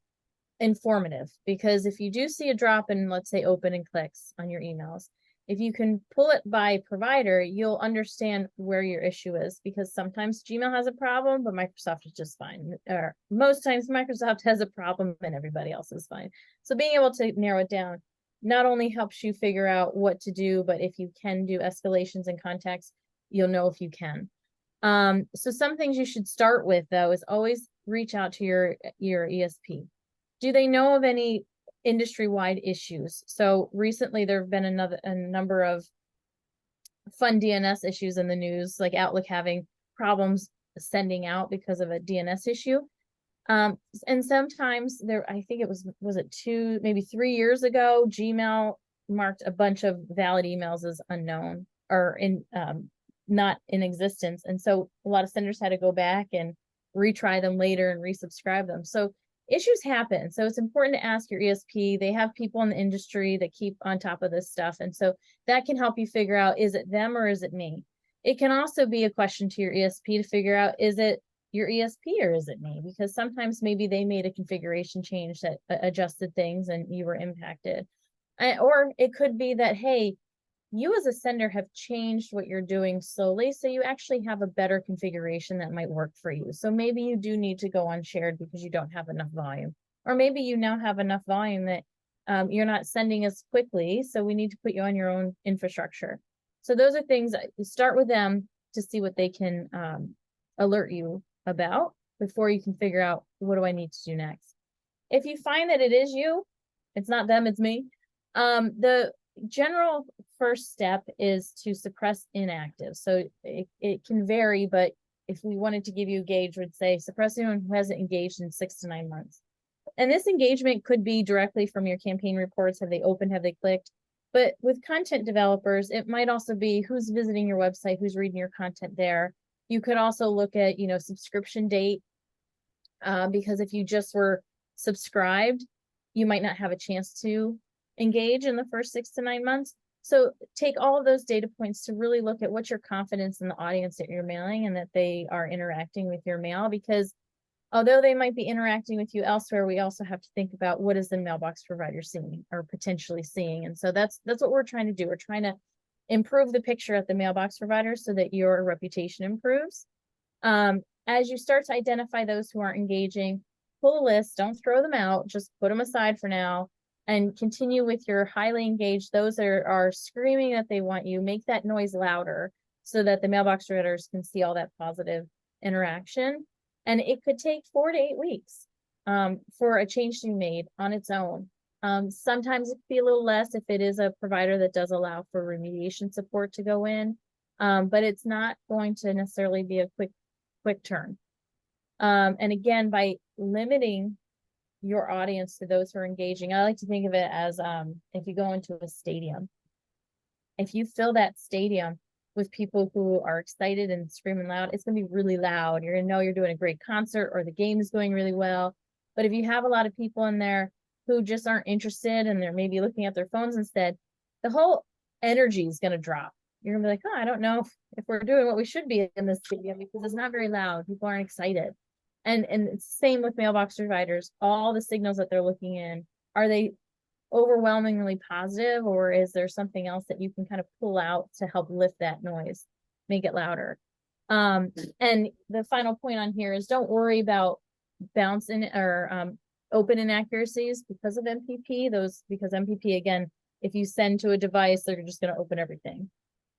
informative, because if you do see a drop in, let's say, open and clicks on your emails, if you can pull it by provider, you'll understand where your issue is, because sometimes Gmail has a problem, but Microsoft is just fine. Or most times Microsoft has a problem and everybody else is fine. So being able to narrow it down not only helps you figure out what to do, but if you can do escalations and contacts, you'll know if you can. So some things you should start with, though, is always reach out to your ESP. Do they know of any industry-wide issues? So recently there have been a number of fun DNS issues in the news, like Outlook having problems sending out because of a DNS issue. And sometimes I think it was it maybe 3 years ago, Gmail marked a bunch of valid emails as unknown or not in existence. And so a lot of senders had to go back and retry them later and resubscribe them. So issues happen. So it's important to ask your ESP. They have people in the industry that keep on top of this stuff. And so that can help you figure out, is it them or is it me? It can also be a question to your ESP to figure out, is it your ESP or is it me? Because sometimes maybe they made a configuration change that adjusted things and you were impacted. Or it could be that, hey, you as a sender have changed what you're doing slowly, so you actually have a better configuration that might work for you. So maybe you do need to go unshared because you don't have enough volume. Or maybe you now have enough volume that you're not sending as quickly, so we need to put you on your own infrastructure. So those are things that you start with them to see what they can alert you about before you can figure out, what do I need to do next? If you find that it is you, it's not them, it's me. The general first step is to suppress inactive. So it can vary, but if we wanted to give you a gauge, would say suppress anyone who hasn't engaged in 6 to 9 months. And this engagement could be directly from your campaign reports. Have they opened? Have they clicked? But with content developers, it might also be who's visiting your website, who's reading your content there. You could also look at, subscription date, because if you just were subscribed, you might not have a chance to engage in the first 6 to 9 months. So take all of those data points to really look at what's your confidence in the audience that you're mailing and that they are interacting with your mail, because although they might be interacting with you elsewhere, we also have to think about what is the mailbox provider seeing or potentially seeing. And so that's what we're trying to do. We're trying to improve the picture at the mailbox provider so that your reputation improves. As you start to identify those who aren't engaging, pull a list, don't throw them out, just put them aside for now and continue with your highly engaged. Those that are screaming that they want you, make that noise louder so that the mailbox providers can see all that positive interaction. And it could take 4 to 8 weeks for a change to be made on its own. Sometimes it could be a little less if it is a provider that does allow for remediation support to go in, but it's not going to necessarily be a quick turn. And again, by limiting your audience to those who are engaging, I like to think of it as if you go into a stadium, if you fill that stadium with people who are excited and screaming loud, it's going to be really loud. You're going to know you're doing a great concert or the game is going really well. But if you have a lot of people in there who just aren't interested and they're maybe looking at their phones instead, the whole energy is going to drop. You're gonna be like, oh, I don't know if we're doing what we should be in this stadium because it's not very loud. People aren't excited. And it's the same with mailbox providers. All the signals that they're looking in, are they overwhelmingly positive, or is there something else that you can kind of pull out to help lift that noise, make it louder? And the final point on here is don't worry about bouncing or open inaccuracies because of MPP. Because MPP, again, if you send to a device, they're just going to open everything.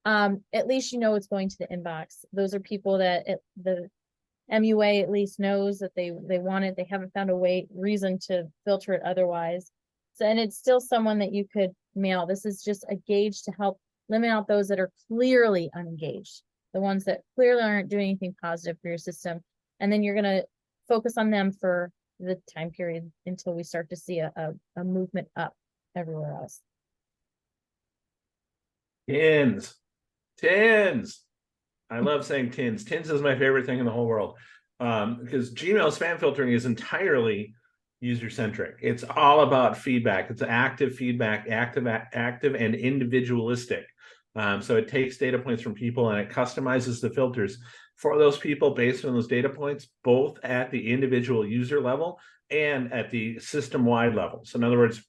At least you know it's going to the inbox. Those are people that the MUA at least knows that they want it. They haven't found a reason to filter it otherwise. So, and it's still someone that you could mail. This is just a gauge to help limit out those that are clearly unengaged, the ones that clearly aren't doing anything positive for your system. And then you're going to focus on them for the time period until we start to see a movement up everywhere else. Tins. I love saying tins. Tins is my favorite thing in the whole world, because Gmail spam filtering is entirely user-centric. It's all about feedback. It's active feedback, active and individualistic. So it takes data points from people and it customizes the filters for those people based on those data points, both at the individual user level and at the system-wide level. So in other words,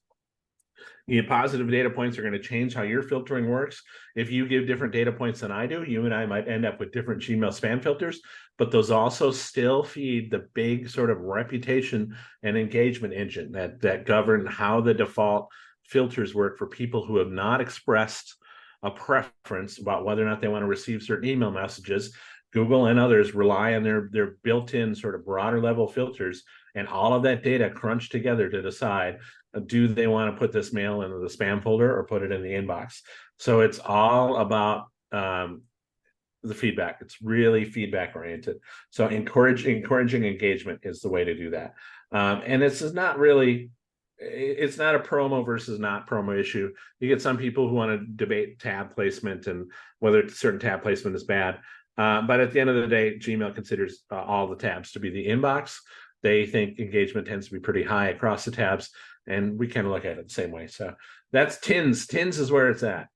your positive data points are going to change how your filtering works. If you give different data points than I do, you and I might end up with different Gmail spam filters, but those also still feed the big sort of reputation and engagement engine that govern how the default filters work for people who have not expressed a preference about whether or not they want to receive certain email messages. Google and others rely on their built-in sort of broader level filters and all of that data crunched together to decide, do they want to put this mail into the spam folder or put it in the inbox? So it's all about the feedback. It's really feedback oriented. So encouraging engagement is the way to do that. And this is not really, it's not a promo versus not promo issue. You get some people who want to debate tab placement and whether certain tab placement is bad. But at the end of the day, Gmail considers all the tabs to be the inbox. they think engagement tends to be pretty high across the tabs, and we kind of look at it the same way. So that's Tins. Tins is where it's at.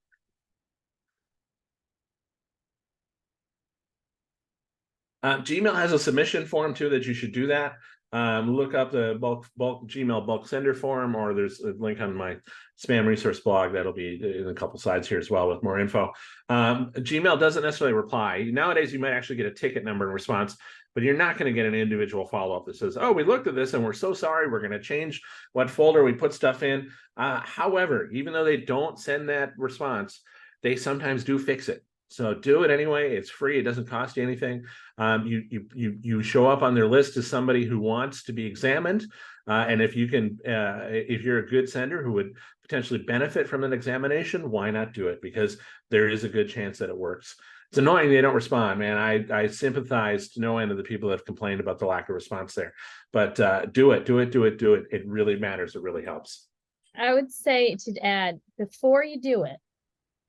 Gmail has a submission form too that you should do that. Look up the bulk Gmail bulk sender form, or there's a link on my spam resource blog that'll be in a couple slides here as well with more info. Gmail doesn't necessarily reply. Nowadays, you might actually get a ticket number in response, but you're not going to get an individual follow-up that says, oh, we looked at this and we're so sorry, we're going to change what folder we put stuff in. However, even though they don't send that response, they sometimes do fix it. So do it anyway. It's free. It doesn't cost you anything. You show up on their list as somebody who wants to be examined, and if you can, if you're a good sender who would potentially benefit from an examination, why not do it? Because there is a good chance that it works. It's annoying they don't respond, man. I sympathize to no end of the people that have complained about the lack of response there. But do it. It really matters. It really helps. I would say to add, before you do it,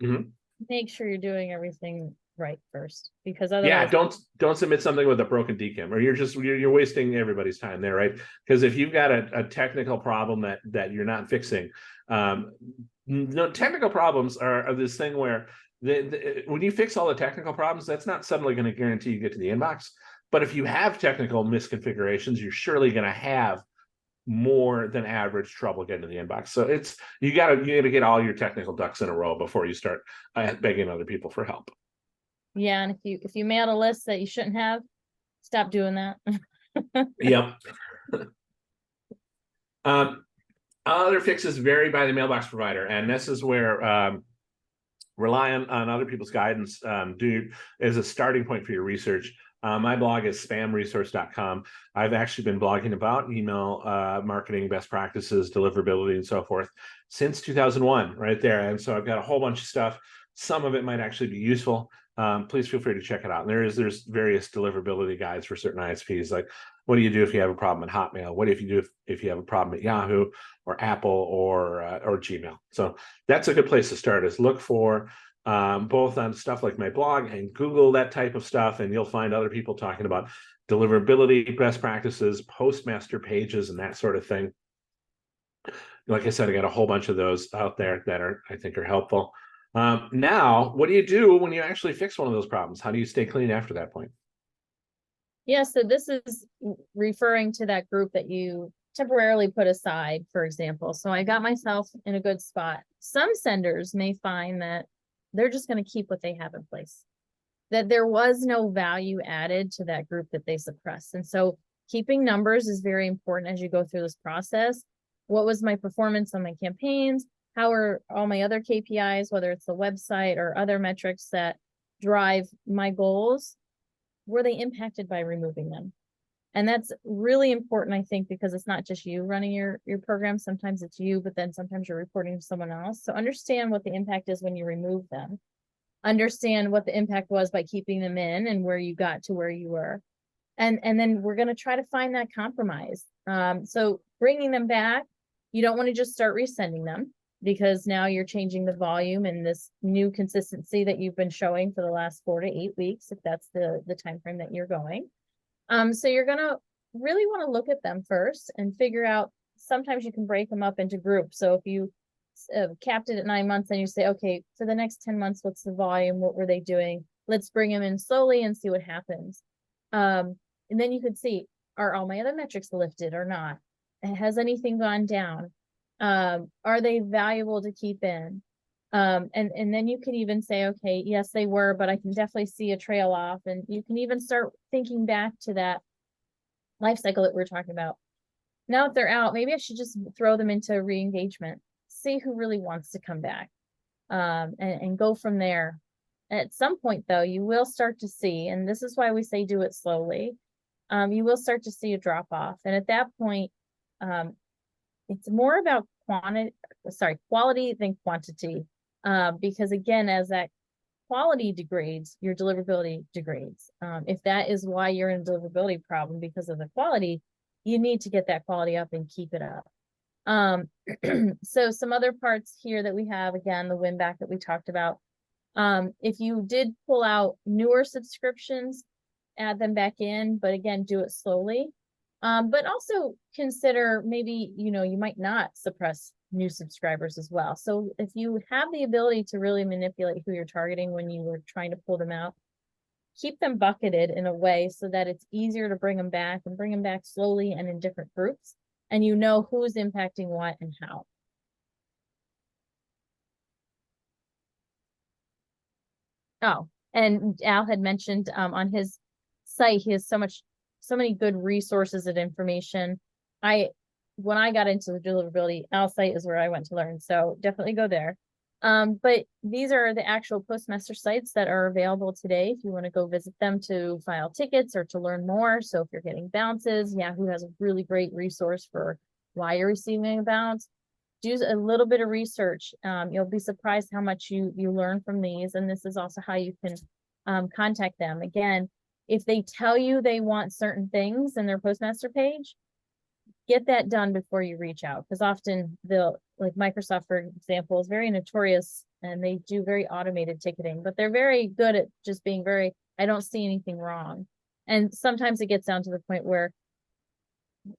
mm-hmm. Make sure you're doing everything right first, because otherwise, don't submit something with a broken DKIM, or you're wasting everybody's time there, right? Because if you've got a technical problem that you're not fixing, no, technical problems are this thing where when you fix all the technical problems, that's not suddenly going to guarantee you get to the inbox. But if you have technical misconfigurations, you're surely going to have more than average trouble getting to the inbox. So it's you gotta get all your technical ducks in a row before you start begging other people for help. Yeah, and if you mailed a list that you shouldn't have, stop doing that. Yep. Other fixes vary by the mailbox provider, and this is where rely on other people's guidance is a starting point for your research. My blog is spamresource.com. I've actually been blogging about email marketing best practices, deliverability, and so forth since 2001, right there. And so I've got a whole bunch of stuff. Some of it might actually be useful. Please feel free to check it out. And there's various deliverability guides for certain ISPs. Like, what do you do if you have a problem at Hotmail? What if you do if you have a problem at Yahoo or Apple or Gmail? So that's a good place to start. Is look for both on stuff like my blog and Google that type of stuff, and you'll find other people talking about deliverability best practices, postmaster pages, and that sort of thing. Like I said, I got a whole bunch of those out there that I think are helpful. Now, what do you do when you actually fix one of those problems? How do you stay clean after that point? Yeah, so this is referring to that group that you temporarily put aside, for example. So I got myself in a good spot. Some senders may find that they're just going to keep what they have in place, that there was no value added to that group that they suppressed. And so keeping numbers is very important as you go through this process. What was my performance on my campaigns? How are all my other KPIs, whether it's the website or other metrics that drive my goals? Were they impacted by removing them? And that's really important, I think, because it's not just you running your program. Sometimes it's you, but then sometimes you're reporting to someone else. So understand what the impact is when you remove them. Understand what the impact was by keeping them in and where you got to where you were. And then we're going to try to find that compromise. So bringing them back, you don't want to just start resending them, because now you're changing the volume and this new consistency that you've been showing for the last 4 to 8 weeks, if that's the time frame that you're going. So you're gonna really want to look at them first and figure out, sometimes you can break them up into groups. So if you capped it at 9 months and you say, okay, for the next 10 months, what's the volume? What were they doing? Let's bring them in slowly and see what happens. And then you could see, are all my other metrics lifted or not? Has anything gone down? Are they valuable to keep in? And then you can even say, okay, yes, they were, but I can definitely see a trail off. And you can even start thinking back to that life cycle that we're talking about. Now that they're out, maybe I should just throw them into re-engagement, see who really wants to come back, and go from there. At some point, though, you will start to see, and this is why we say do it slowly, you will start to see a drop off. And at that point, it's more about quality than quantity. Because again, as that quality degrades, your deliverability degrades. If that is why you're in a deliverability problem because of the quality, you need to get that quality up and keep it up. So some other parts here that we have, again, the win back that we talked about. If you did pull out newer subscriptions, add them back in, but again, do it slowly. But also consider maybe, you might not suppress new subscribers as well. So if you have the ability to really manipulate who you're targeting when you were trying to pull them out, keep them bucketed in a way so that it's easier to bring them back and bring them back slowly and in different groups. And you know who's impacting what and how. Oh, and Al had mentioned on his site, he has so many good resources and information. When I got into the deliverability, Al's site is where I went to learn. So definitely go there. But these are the actual Postmaster sites that are available today if you want to go visit them to file tickets or to learn more. So if you're getting bounces, Yahoo has a really great resource for why you're receiving a bounce. Do a little bit of research. You'll be surprised how much you learn from these. And this is also how you can contact them. Again, if they tell you they want certain things in their Postmaster page, get that done before you reach out, because often like Microsoft, for example, is very notorious and they do very automated ticketing, but they're very good at just being I don't see anything wrong. And sometimes it gets down to the point where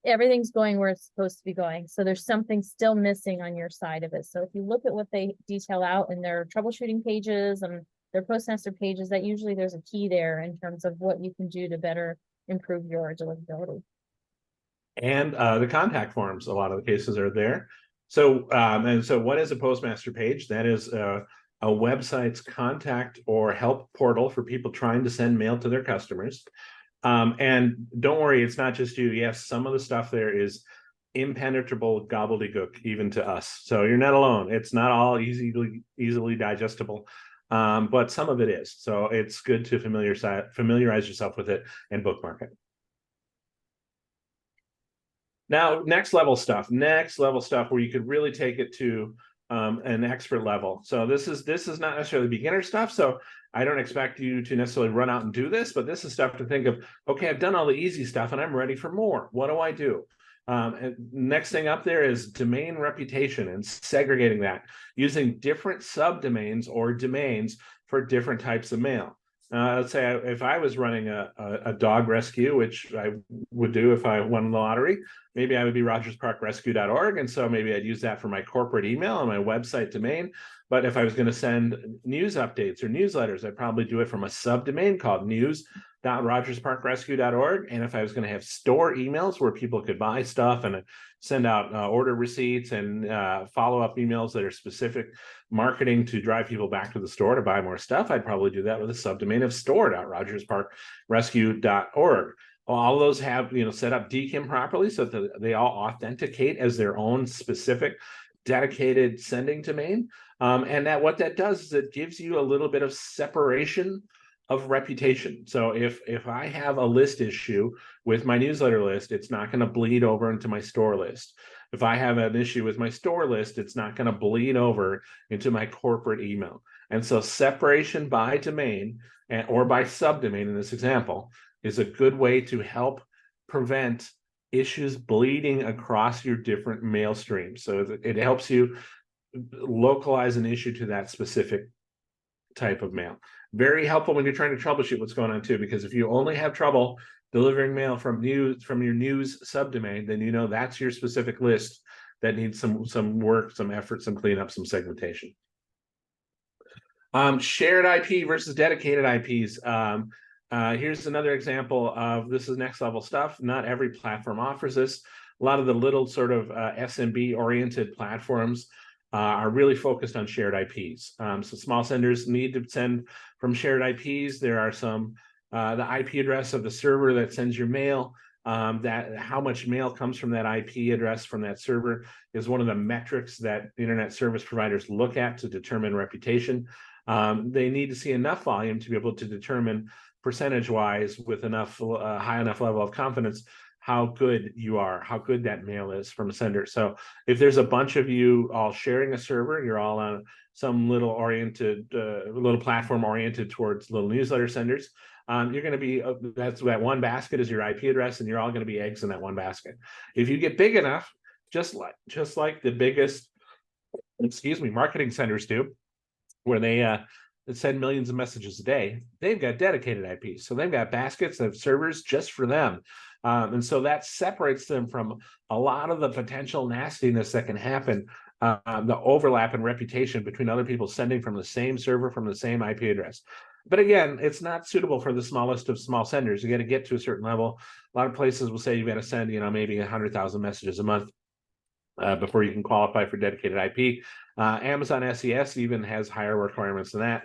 everything's going where it's supposed to be going. So there's something still missing on your side of it. So if you look at what they detail out in their troubleshooting pages and their Postmaster pages, that usually there's a key there in terms of what you can do to better improve your deliverability. And the contact forms, a lot of the cases are there. So, and so what is a Postmaster page? That is a website's contact or help portal for people trying to send mail to their customers. And don't worry, it's not just you. Yes, some of the stuff there is impenetrable gobbledygook even to us. So you're not alone. It's not all easily digestible, but some of it is. So it's good to familiarize yourself with it and bookmark it. Now, next level stuff where you could really take it to an expert level. So this is not necessarily beginner stuff. So I don't expect you to necessarily run out and do this, but this is stuff to think of. Okay, I've done all the easy stuff and I'm ready for more. What do I do? And next thing up there is domain reputation and segregating that using different subdomains or domains for different types of mail. Let's say if I was running a dog rescue, which I would do if I won the lottery, maybe I would be rogersparkrescue.org. And so maybe I'd use that for my corporate email and my website domain. But if I was going to send news updates or newsletters, I'd probably do it from a subdomain called news.rogersparkrescue.org. And if I was going to have store emails where people could buy stuff and send out order receipts and follow-up emails that are specific marketing to drive people back to the store to buy more stuff, I'd probably do that with a subdomain of store.rogersparkrescue.org. All of those have set up DKIM properly so that they all authenticate as their own specific dedicated sending domain. And what that does is it gives you a little bit of separation of reputation. So if I have a list issue with my newsletter list, it's not going to bleed over into my store list. If I have an issue with my store list, it's not going to bleed over into my corporate email. And so separation by domain or by subdomain in this example is a good way to help prevent issues bleeding across your different mail streams. So it helps you localize an issue to that specific type of mail. Very helpful when you're trying to troubleshoot what's going on too, because if you only have trouble delivering mail from your news subdomain, then that's your specific list that needs some work, some effort, some cleanup, some segmentation. Shared IP versus dedicated IPs. Here's another example of this is next level stuff. Not every platform offers this. A lot of the little sort of SMB oriented platforms are really focused on shared IPs. So small senders need to send from shared IPs. There are some, the IP address of the server that sends your mail, that how much mail comes from that IP address from that server is one of the metrics that internet service providers look at to determine reputation. They need to see enough volume to be able to determine percentage-wise with enough high enough level of confidence how good you are, how good that mail is from a sender. So if there's a bunch of you all sharing a server, you're all on some little platform oriented towards little newsletter senders, you're going to be, that one basket is your IP address, and you're all going to be eggs in that one basket. If you get big enough, just like the biggest, marketing centers do, where they send millions of messages a day, they've got dedicated IPs. So they've got baskets of servers just for them. And so that separates them from a lot of the potential nastiness that can happen, the overlap in reputation between other people sending from the same server from the same IP address. But again, it's not suitable for the smallest of small senders. You got to get to a certain level. A lot of places will say you've got to send, maybe 100,000 messages a month before you can qualify for dedicated IP. Amazon SES even has higher requirements than that.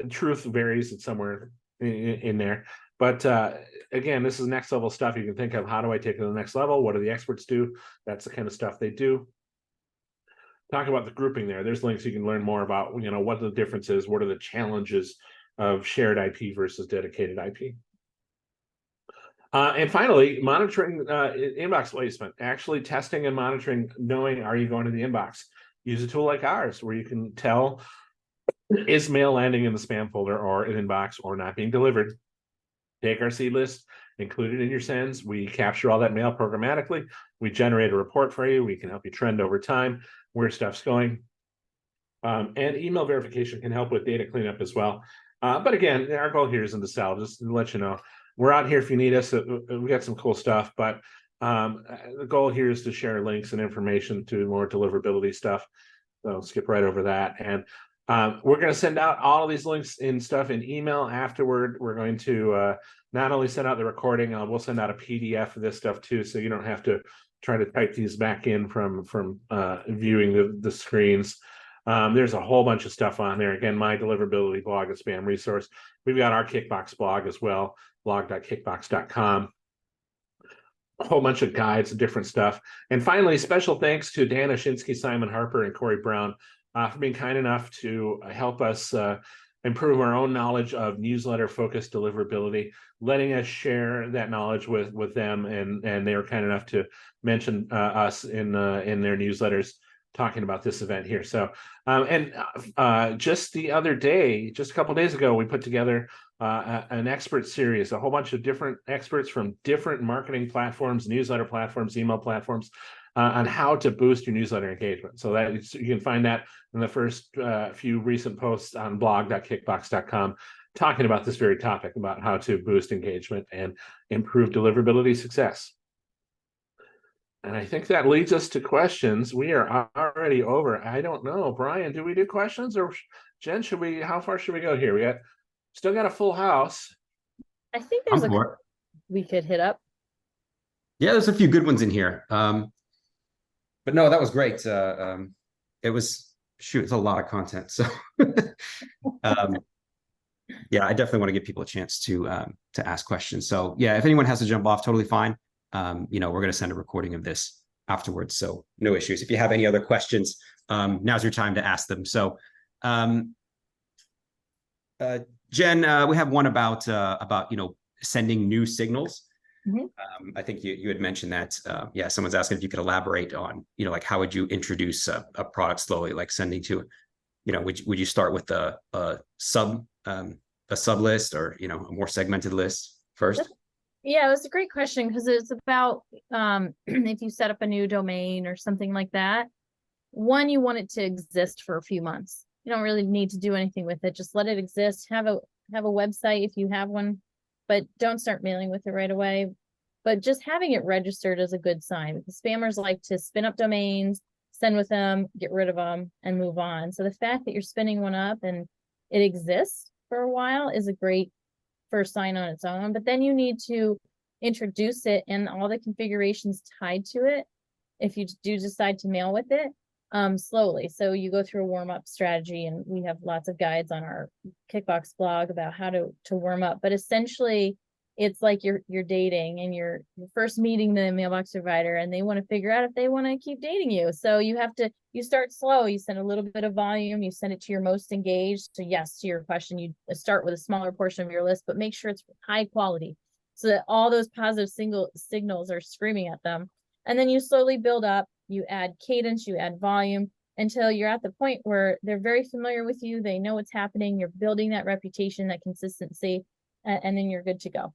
Truth varies. It's somewhere in there. But again, this is next level stuff. You can think of, how do I take it to the next level? What do the experts do? That's the kind of stuff they do. Talk about the grouping there. There's links you can learn more about, what the difference is, what are the challenges of shared IP versus dedicated IP. And finally, monitoring inbox placement, actually testing and monitoring, knowing, are you going to the inbox? Use a tool like ours where you can tell, is mail landing in the spam folder or an inbox or not being delivered. Take our seed list, include it in your sends. We capture all that mail programmatically. We generate a report for you. We can help you trend over time where stuff's going. And email verification can help with data cleanup as well. But again, our goal here isn't to sell, just to let you know. We're out here if you need us. We got some cool stuff, but the goal here is to share links and information to more deliverability stuff. So skip right over that. And we're going to send out all of these links and stuff in email afterward. We're going to not only send out the recording, we'll send out a PDF of this stuff too, so you don't have to try to type these back in from viewing the screens. There's a whole bunch of stuff on there. Again, my deliverability blog and spam resource. We've got our Kickbox blog as well, blog.kickbox.com. A whole bunch of guides and different stuff. And finally, special thanks to Dan Ashinsky, Simon Harper, and Corey Brown for being kind enough to help us improve our own knowledge of newsletter-focused deliverability, letting us share that knowledge with them, and they were kind enough to mention us in their newsletters, talking about this event here. So, just the other day, just a couple of days ago, we put together an expert series, a whole bunch of different experts from different marketing platforms, newsletter platforms, email platforms, on how to boost your newsletter engagement. So that you can find that in the first few recent posts on blog.kickbox.com, talking about this very topic, about how to boost engagement and improve deliverability success. And I think that leads us to questions. We are already over. I don't know, Brian, do we do questions, or Jen, how far should we go here? We still got a full house. I think there's we could hit up. Yeah, there's a few good ones in here. But no, that was great. It was, it's a lot of content. So yeah, I definitely want to give people a chance to ask questions. So yeah, if anyone has to jump off, totally fine. We're going to send a recording of this afterwards, so no issues. If you have any other questions, now's your time to ask them. So Jen, we have one about sending new signals. Mm-hmm. I think you had mentioned that. Yeah, someone's asking if you could elaborate on, like, how would you introduce a product slowly, like sending to, would you start with a sub list, or a more segmented list first? Yeah, it was a great question, because it's about if you set up a new domain or something like that. One, you want it to exist for a few months. You don't really need to do anything with it. Just let it exist. Have a website if you have one, but don't start mailing with it right away. But just having it registered is a good sign, because spammers like to spin up domains, send with them, get rid of them, and move on. So the fact that you're spinning one up and it exists for a while is a great first sign on its own. But then you need to introduce it and all the configurations tied to it, if you do decide to mail with it, slowly. So you go through a warm-up strategy, and we have lots of guides on our Kickbox blog about how to warm up. But essentially, it's like you're dating, and you're first meeting the mailbox provider, and they want to figure out if they want to keep dating you. So you start slow. You send a little bit of volume, you send it to your most engaged. So yes, to your question, you start with a smaller portion of your list, but make sure it's high quality, so that all those positive signals are screaming at them. And then you slowly build up, you add cadence, you add volume, until you're at the point where they're very familiar with you. They know what's happening. You're building that reputation, that consistency, and then you're good to go.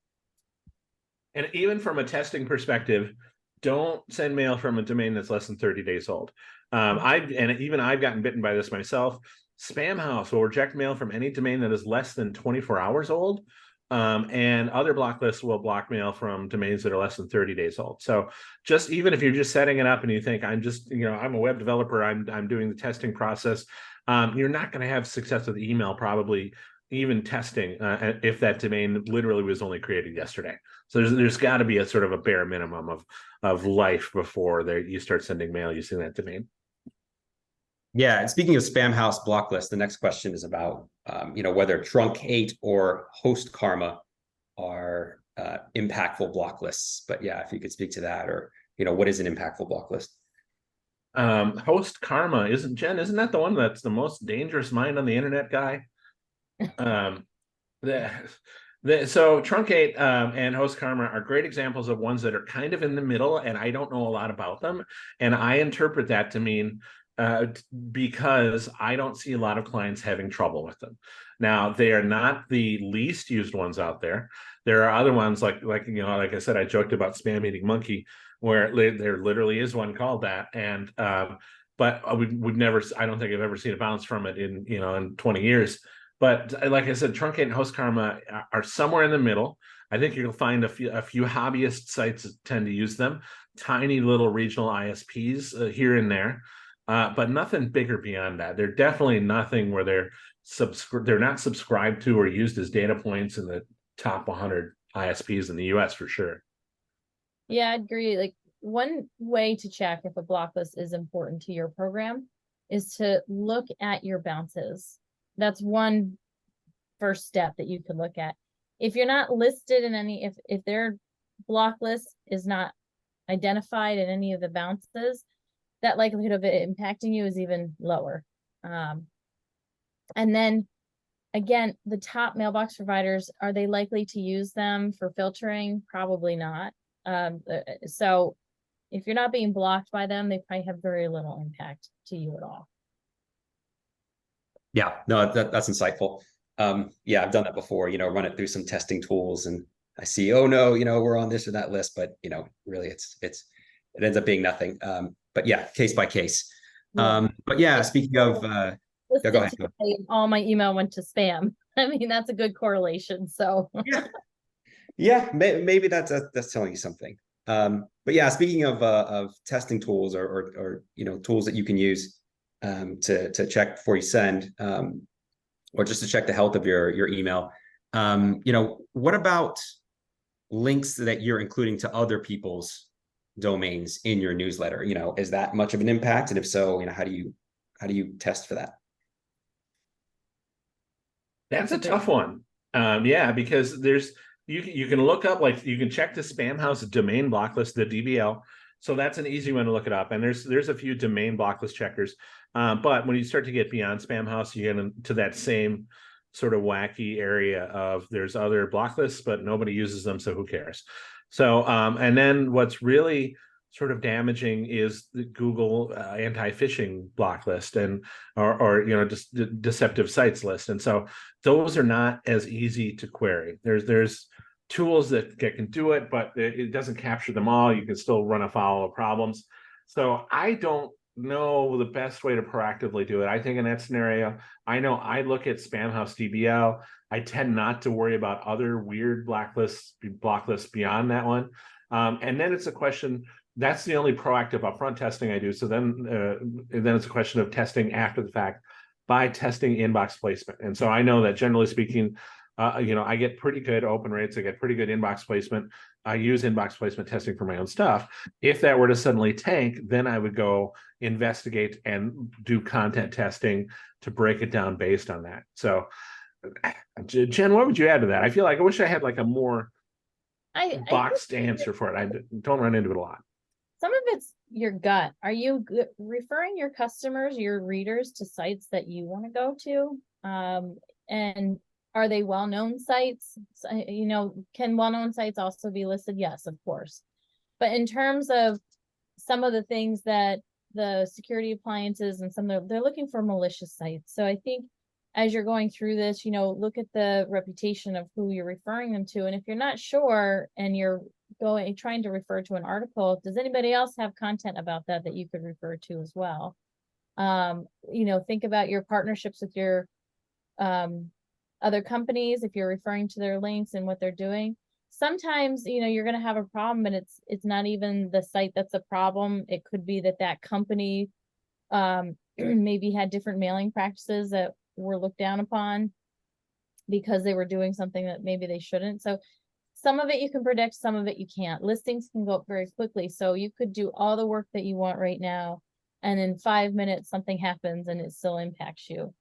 And even from a testing perspective, don't send mail from a domain that's less than 30 days old. I've gotten bitten by this myself. Spamhaus will reject mail from any domain that is less than 24 hours old. And other block lists will block mail from domains that are less than 30 days old. So just even if you're just setting it up and you think I'm just, I'm a web developer, I'm doing the testing process, you're not going to have success with email probably even testing if that domain literally was only created yesterday. So there's got to be a sort of a bare minimum of life before you start sending mail using that domain. Yeah, and speaking of spam house block list, the next question is about whether Truncate or Host Karma are impactful block lists. But yeah, if you could speak to that, or what is an impactful block list? Host Karma isn't that the one that's the most dangerous mind on the internet guy? So Truncate and Host Karma are great examples of ones that are kind of in the middle, and I don't know a lot about them, and I interpret that to mean because I don't see a lot of clients having trouble with them. Now, they are not the least used ones out there. There are other ones like I said, I joked about Spam Eating Monkey, where there literally is one called that, and but we've never, I don't think I've ever seen a bounce from it in 20 years. But like I said, Truncate and Host Karma are somewhere in the middle. I think you'll find a few hobbyist sites tend to use them, tiny little regional ISPs here and there. But nothing bigger beyond that. They're definitely nothing where they're not subscribed to or used as data points in the top 100 ISPs in the US for sure. Yeah, I'd agree. Like, one way to check if a block list is important to your program is to look at your bounces. That's one first step that you could look at. If you're not listed in any, if their block list is not identified in any of the bounces, that likelihood of it impacting you is even lower. And then again, the top mailbox providers, are they likely to use them for filtering? Probably not. So if you're not being blocked by them, they probably have very little impact to you at all. Yeah, no, that's insightful. Yeah, I've done that before, run it through some testing tools, and I see, oh no, we're on this or that list, but really it ends up being nothing. But yeah, case by case. Yeah. But yeah, speaking of go ahead. All my email went to spam. I mean, that's a good correlation. So yeah, maybe that's telling you something. But yeah, speaking of testing tools or tools that you can use to check before you send, or just to check the health of your email. What about links that you're including to other people's domains in your newsletter? Is that much of an impact? And if so, how do you test for that? That's a tough one. Yeah, because you can look up, like, you can check the Spam House domain block list, the DBL. So that's an easy one to look it up. And there's a few domain block list checkers. But when you start to get beyond Spam House, you get into that same sort of wacky area of there's other block lists, but nobody uses them, so who cares? So and then what's really sort of damaging is the Google anti-phishing block list or just deceptive sites list. And so those are not as easy to query. There's tools that can do it, but it doesn't capture them all. You can still run afoul of problems. So I don't know the best way to proactively do it. I think in that scenario, I know I look at Spam House DBL. I tend not to worry about other weird block lists beyond that one. And then it's a question, that's the only proactive upfront testing I do. So then it's a question of testing after the fact by testing inbox placement. And so I know that generally speaking, I get pretty good open rates. I get pretty good inbox placement. I use inbox placement testing for my own stuff. If that were to suddenly tank, then I would go investigate and do content testing to break it down based on that. So, Jen, what would you add to that? I feel like I wish I had like a more boxed answer for it. I don't run into it a lot. Some of it's your gut. Are you referring your customers, your readers, to sites that you want to go to? And are they well-known sites? Can well-known sites also be listed? Yes, of course. But in terms of some of the things that the security appliances and they're looking for malicious sites. So I think as you're going through this, look at the reputation of who you're referring them to. And if you're not sure and you're trying to refer to an article, does anybody else have content about that you could refer to as well? Think about your partnerships with your other companies, if you're referring to their links and what they're doing. Sometimes, you're going to have a problem, and it's not even the site that's a problem. It could be that company maybe had different mailing practices that were looked down upon because they were doing something that maybe they shouldn't. So some of it you can predict, some of it you can't. Listings can go up very quickly. So you could do all the work that you want right now, and in 5 minutes something happens and it still impacts you.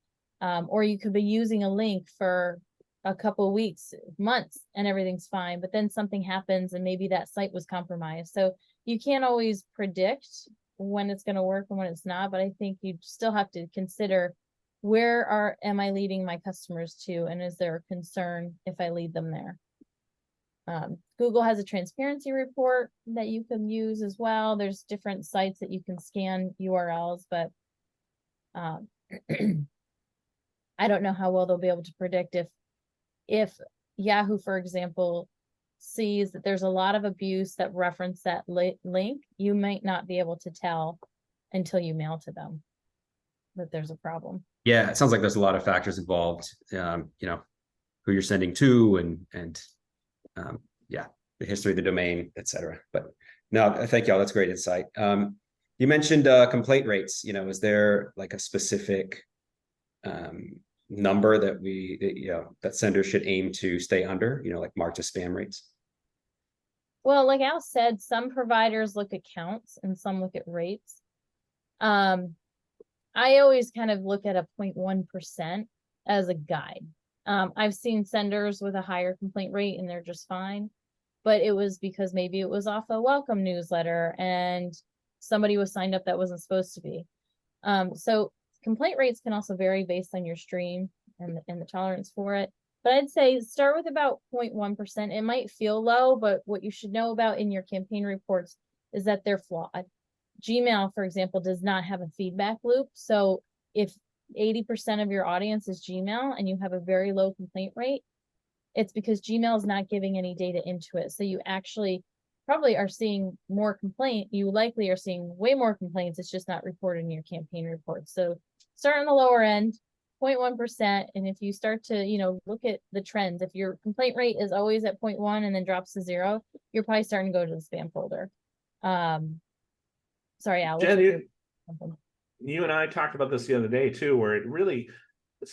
Or you could be using a link for a couple of weeks, months, and everything's fine, but then something happens and maybe that site was compromised. So you can't always predict when it's going to work and when it's not, but I think you still have to consider, am I leading my customers to, and is there a concern if I lead them there? Google has a transparency report that you can use as well. There's different sites that you can scan URLs, but I don't know how well they'll be able to predict if Yahoo, for example, sees that there's a lot of abuse that reference that link. You might not be able to tell until you mail to them that there's a problem. Yeah, it sounds like there's a lot of factors involved. Who you're sending to, and yeah, the history of the domain, etc. But no, thank y'all. That's great insight. You mentioned complaint rates. Is there like a specific number that senders should aim to stay under, like marked as spam rates? Well, like Al said, some providers look at counts and some look at rates. I always kind of look at a 0.1% as a guide. I've seen senders with a higher complaint rate and they're just fine, but it was because maybe it was off a welcome newsletter and somebody was signed up that wasn't supposed to be. So complaint rates can also vary based on your stream and the tolerance for it. But I'd say start with about 0.1%. It might feel low, but what you should know about in your campaign reports is that they're flawed. Gmail, for example, does not have a feedback loop. So if 80% of your audience is Gmail and you have a very low complaint rate, it's because Gmail is not giving any data into it. So you actually probably are seeing more complaint. You likely are seeing way more complaints. It's just not reported in your campaign reports. So start on the lower end, 0.1%. And if you start to, look at the trends, if your complaint rate is always at 0.1 and then drops to 0, you're probably starting to go to the spam folder. Sorry, Al. Jen, you and I talked about this the other day too, where it really,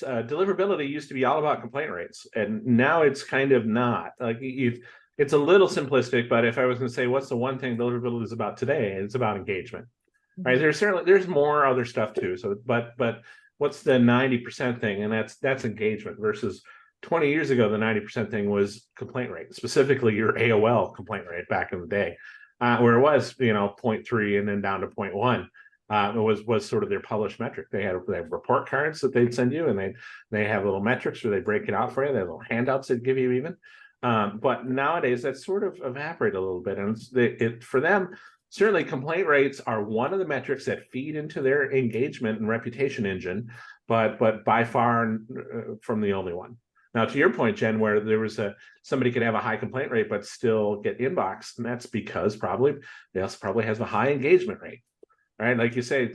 deliverability used to be all about complaint rates, and now it's kind of not. Like it's a little simplistic, but if I was going to say what's the one thing deliverability is about today, it's about engagement, right? There's more other stuff too. So, but what's the 90% thing? And that's engagement versus 20 years ago, the 90% thing was complaint rate, specifically your AOL complaint rate back in the day, where it was 0.3 and then down to 0.1. It was sort of their published metric. They have report cards that they'd send you, and they have little metrics where they break it out for you. They have little handouts they'd give you even. But nowadays that's sort of evaporated a little bit, and for them, certainly complaint rates are one of the metrics that feed into their engagement and reputation engine, but by far from the only one. Now, to your point, Jen, where there was somebody could have a high complaint rate but still get inboxed, and that's because they also probably has a high engagement rate. Right, like you say,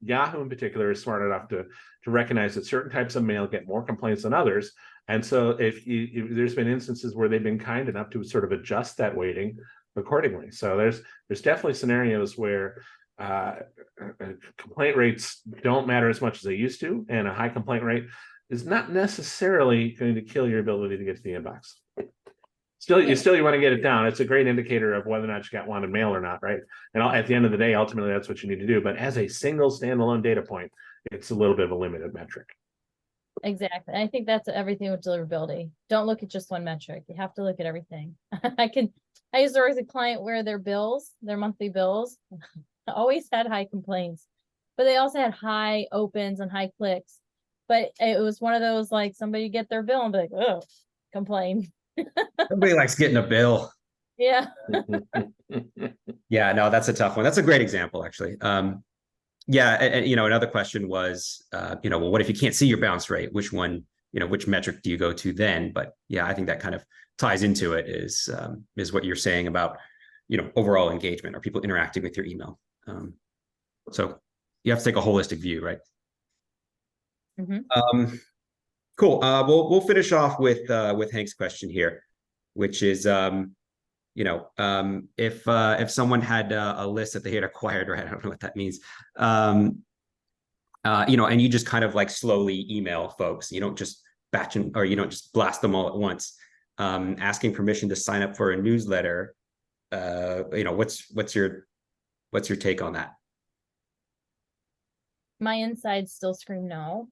Yahoo in particular is smart enough to recognize that certain types of mail get more complaints than others, and so if there's been instances where they've been kind enough to sort of adjust that weighting accordingly. So there's definitely scenarios where complaint rates don't matter as much as they used to, and a high complaint rate is not necessarily going to kill your ability to get to the inbox. You want to get it down. It's a great indicator of whether or not you got wanted mail or not, right? And at the end of the day, ultimately, that's what you need to do. But as a single standalone data point, it's a little bit of a limited metric. Exactly. I think that's everything with deliverability. Don't look at just one metric. You have to look at everything. I used to work with a client where their monthly bills, always had high complaints, but they also had high opens and high clicks. But it was one of those, like, somebody get their bill and be like, oh, complain. Nobody likes getting a bill. Yeah. Yeah, no, that's a tough one. That's a great example, actually. Yeah, and another question was, well, what if you can't see your bounce rate? Which one, which metric do you go to then? But yeah, I think that kind of ties into it is what you're saying about, overall engagement. Are people interacting with your email? So you have to take a holistic view, right? Mm-hmm. Cool. We'll finish off with Hank's question here, which is if someone had a list that they had acquired, right? I don't know what that means. And you just kind of like slowly email folks. You don't just batch or you don't just blast them all at once. Asking permission to sign up for a newsletter. What's your take on that? My insides still scream no.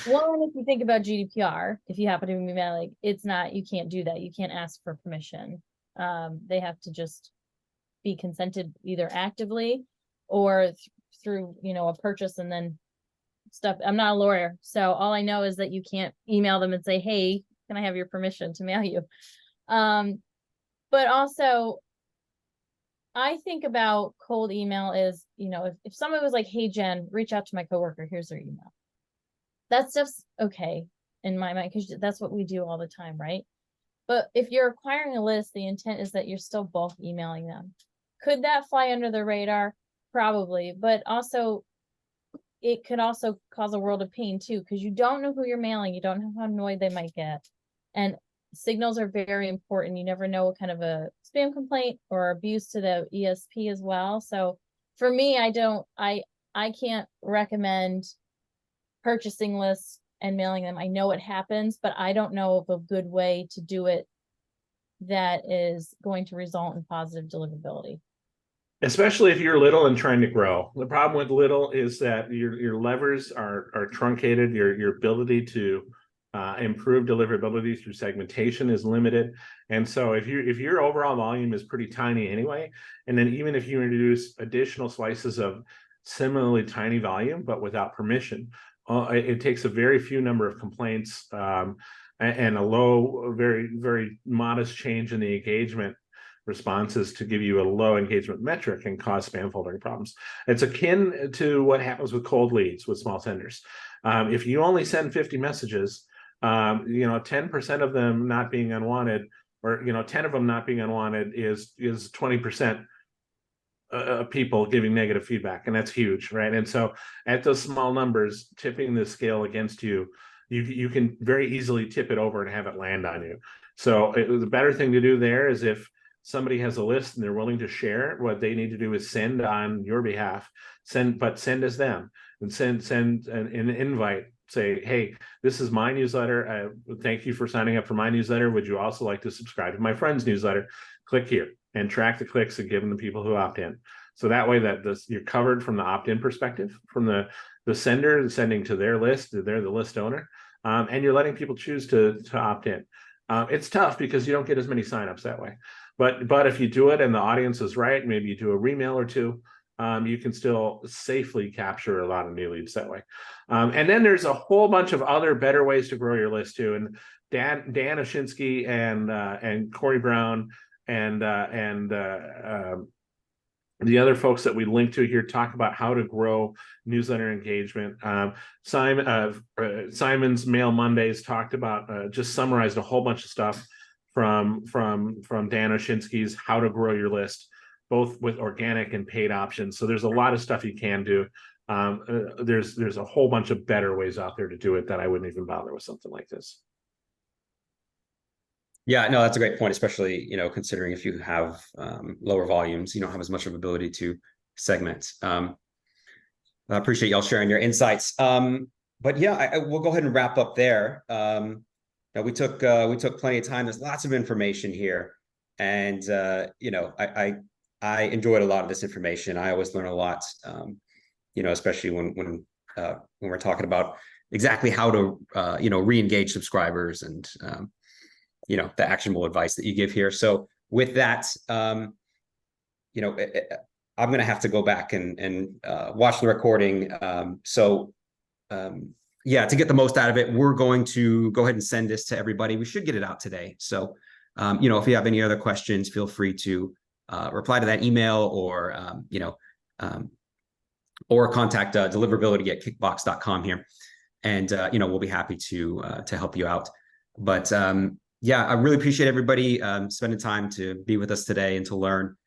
One, if you think about GDPR, if you happen to be emailing, it's not, you can't do that. You can't ask for permission. They have to just be consented either actively or through, a purchase and then stuff. I'm not a lawyer, so all I know is that you can't email them and say, hey, can I have your permission to mail you? But also, I think about cold email is, if someone was like, hey, Jen, reach out to my coworker, here's their email. That stuff's okay in my mind because that's what we do all the time, right? But if you're acquiring a list, the intent is that you're still bulk emailing them. Could that fly under the radar? Probably, but also it could also cause a world of pain too, because you don't know who you're mailing. You don't know how annoyed they might get. And signals are very important. You never know what kind of a spam complaint or abuse to the ESP as well. So for me, I can't recommend purchasing lists and mailing them. I know it happens, but I don't know of a good way to do it that is going to result in positive deliverability. Especially if you're little and trying to grow. The problem with little is that your levers are truncated. Your ability to improve deliverability through segmentation is limited. And so if your overall volume is pretty tiny anyway, and then even if you introduce additional slices of similarly tiny volume but without permission, it takes a very few number of complaints and a low, very, very modest change in the engagement responses to give you a low engagement metric and cause spam filtering problems. It's akin to what happens with cold leads with small senders. If you only send 50 messages, 10% of them not being unwanted, or 10 of them not being unwanted is 20% people giving negative feedback, and that's huge, right? And so at those small numbers, tipping the scale against you can very easily tip it over and have it land on you. So the better thing to do there is if somebody has a list and they're willing to share, what they need to do is send on your behalf, send as them, and send an invite. Say, hey, this is my newsletter. Thank you for signing up for my newsletter. Would you also like to subscribe to my friend's newsletter? Click here and track the clicks and give them to people who opt in. So that way that you're covered from the opt-in perspective, from the sender sending to their list, they're the list owner, and you're letting people choose to opt in. It's tough because you don't get as many signups that way. But if you do it and the audience is right, maybe you do a remail or two, you can still safely capture a lot of new leads that way. And then there's a whole bunch of other better ways to grow your list too. And Dan Oshinsky and Corey Brown and the other folks that we link to here talk about how to grow newsletter engagement. Simon's Mail Mondays talked about, just summarized a whole bunch of stuff from Dan Oshinsky's How to Grow Your List, both with organic and paid options. So there's a lot of stuff you can do. There's a whole bunch of better ways out there to do it that I wouldn't even bother with something like this. Yeah, no, that's a great point, especially, considering if you have lower volumes, you don't have as much of ability to segment. I appreciate y'all sharing your insights. But yeah, we'll go ahead and wrap up there. We took plenty of time. There's lots of information here. And, I enjoyed a lot of this information. I always learn a lot, especially when we're talking about exactly how to, re-engage subscribers and, the actionable advice that you give here. So with that, I'm going to have to go back and watch the recording. Yeah, to get the most out of it, we're going to go ahead and send this to everybody. We should get it out today. So, if you have any other questions, feel free to reply to that email or, or contact deliverability@kickbox.com here. And, we'll be happy to help you out. But yeah, I really appreciate everybody spending time to be with us today and to learn,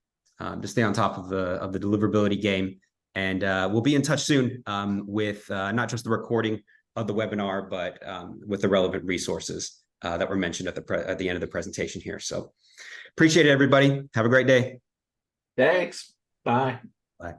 to stay on top of the deliverability game. And we'll be in touch soon with not just the recording, the webinar, but with the relevant resources that were mentioned at the end of the presentation here. So appreciate it, everybody. Have a great day. Thanks. Bye. Bye.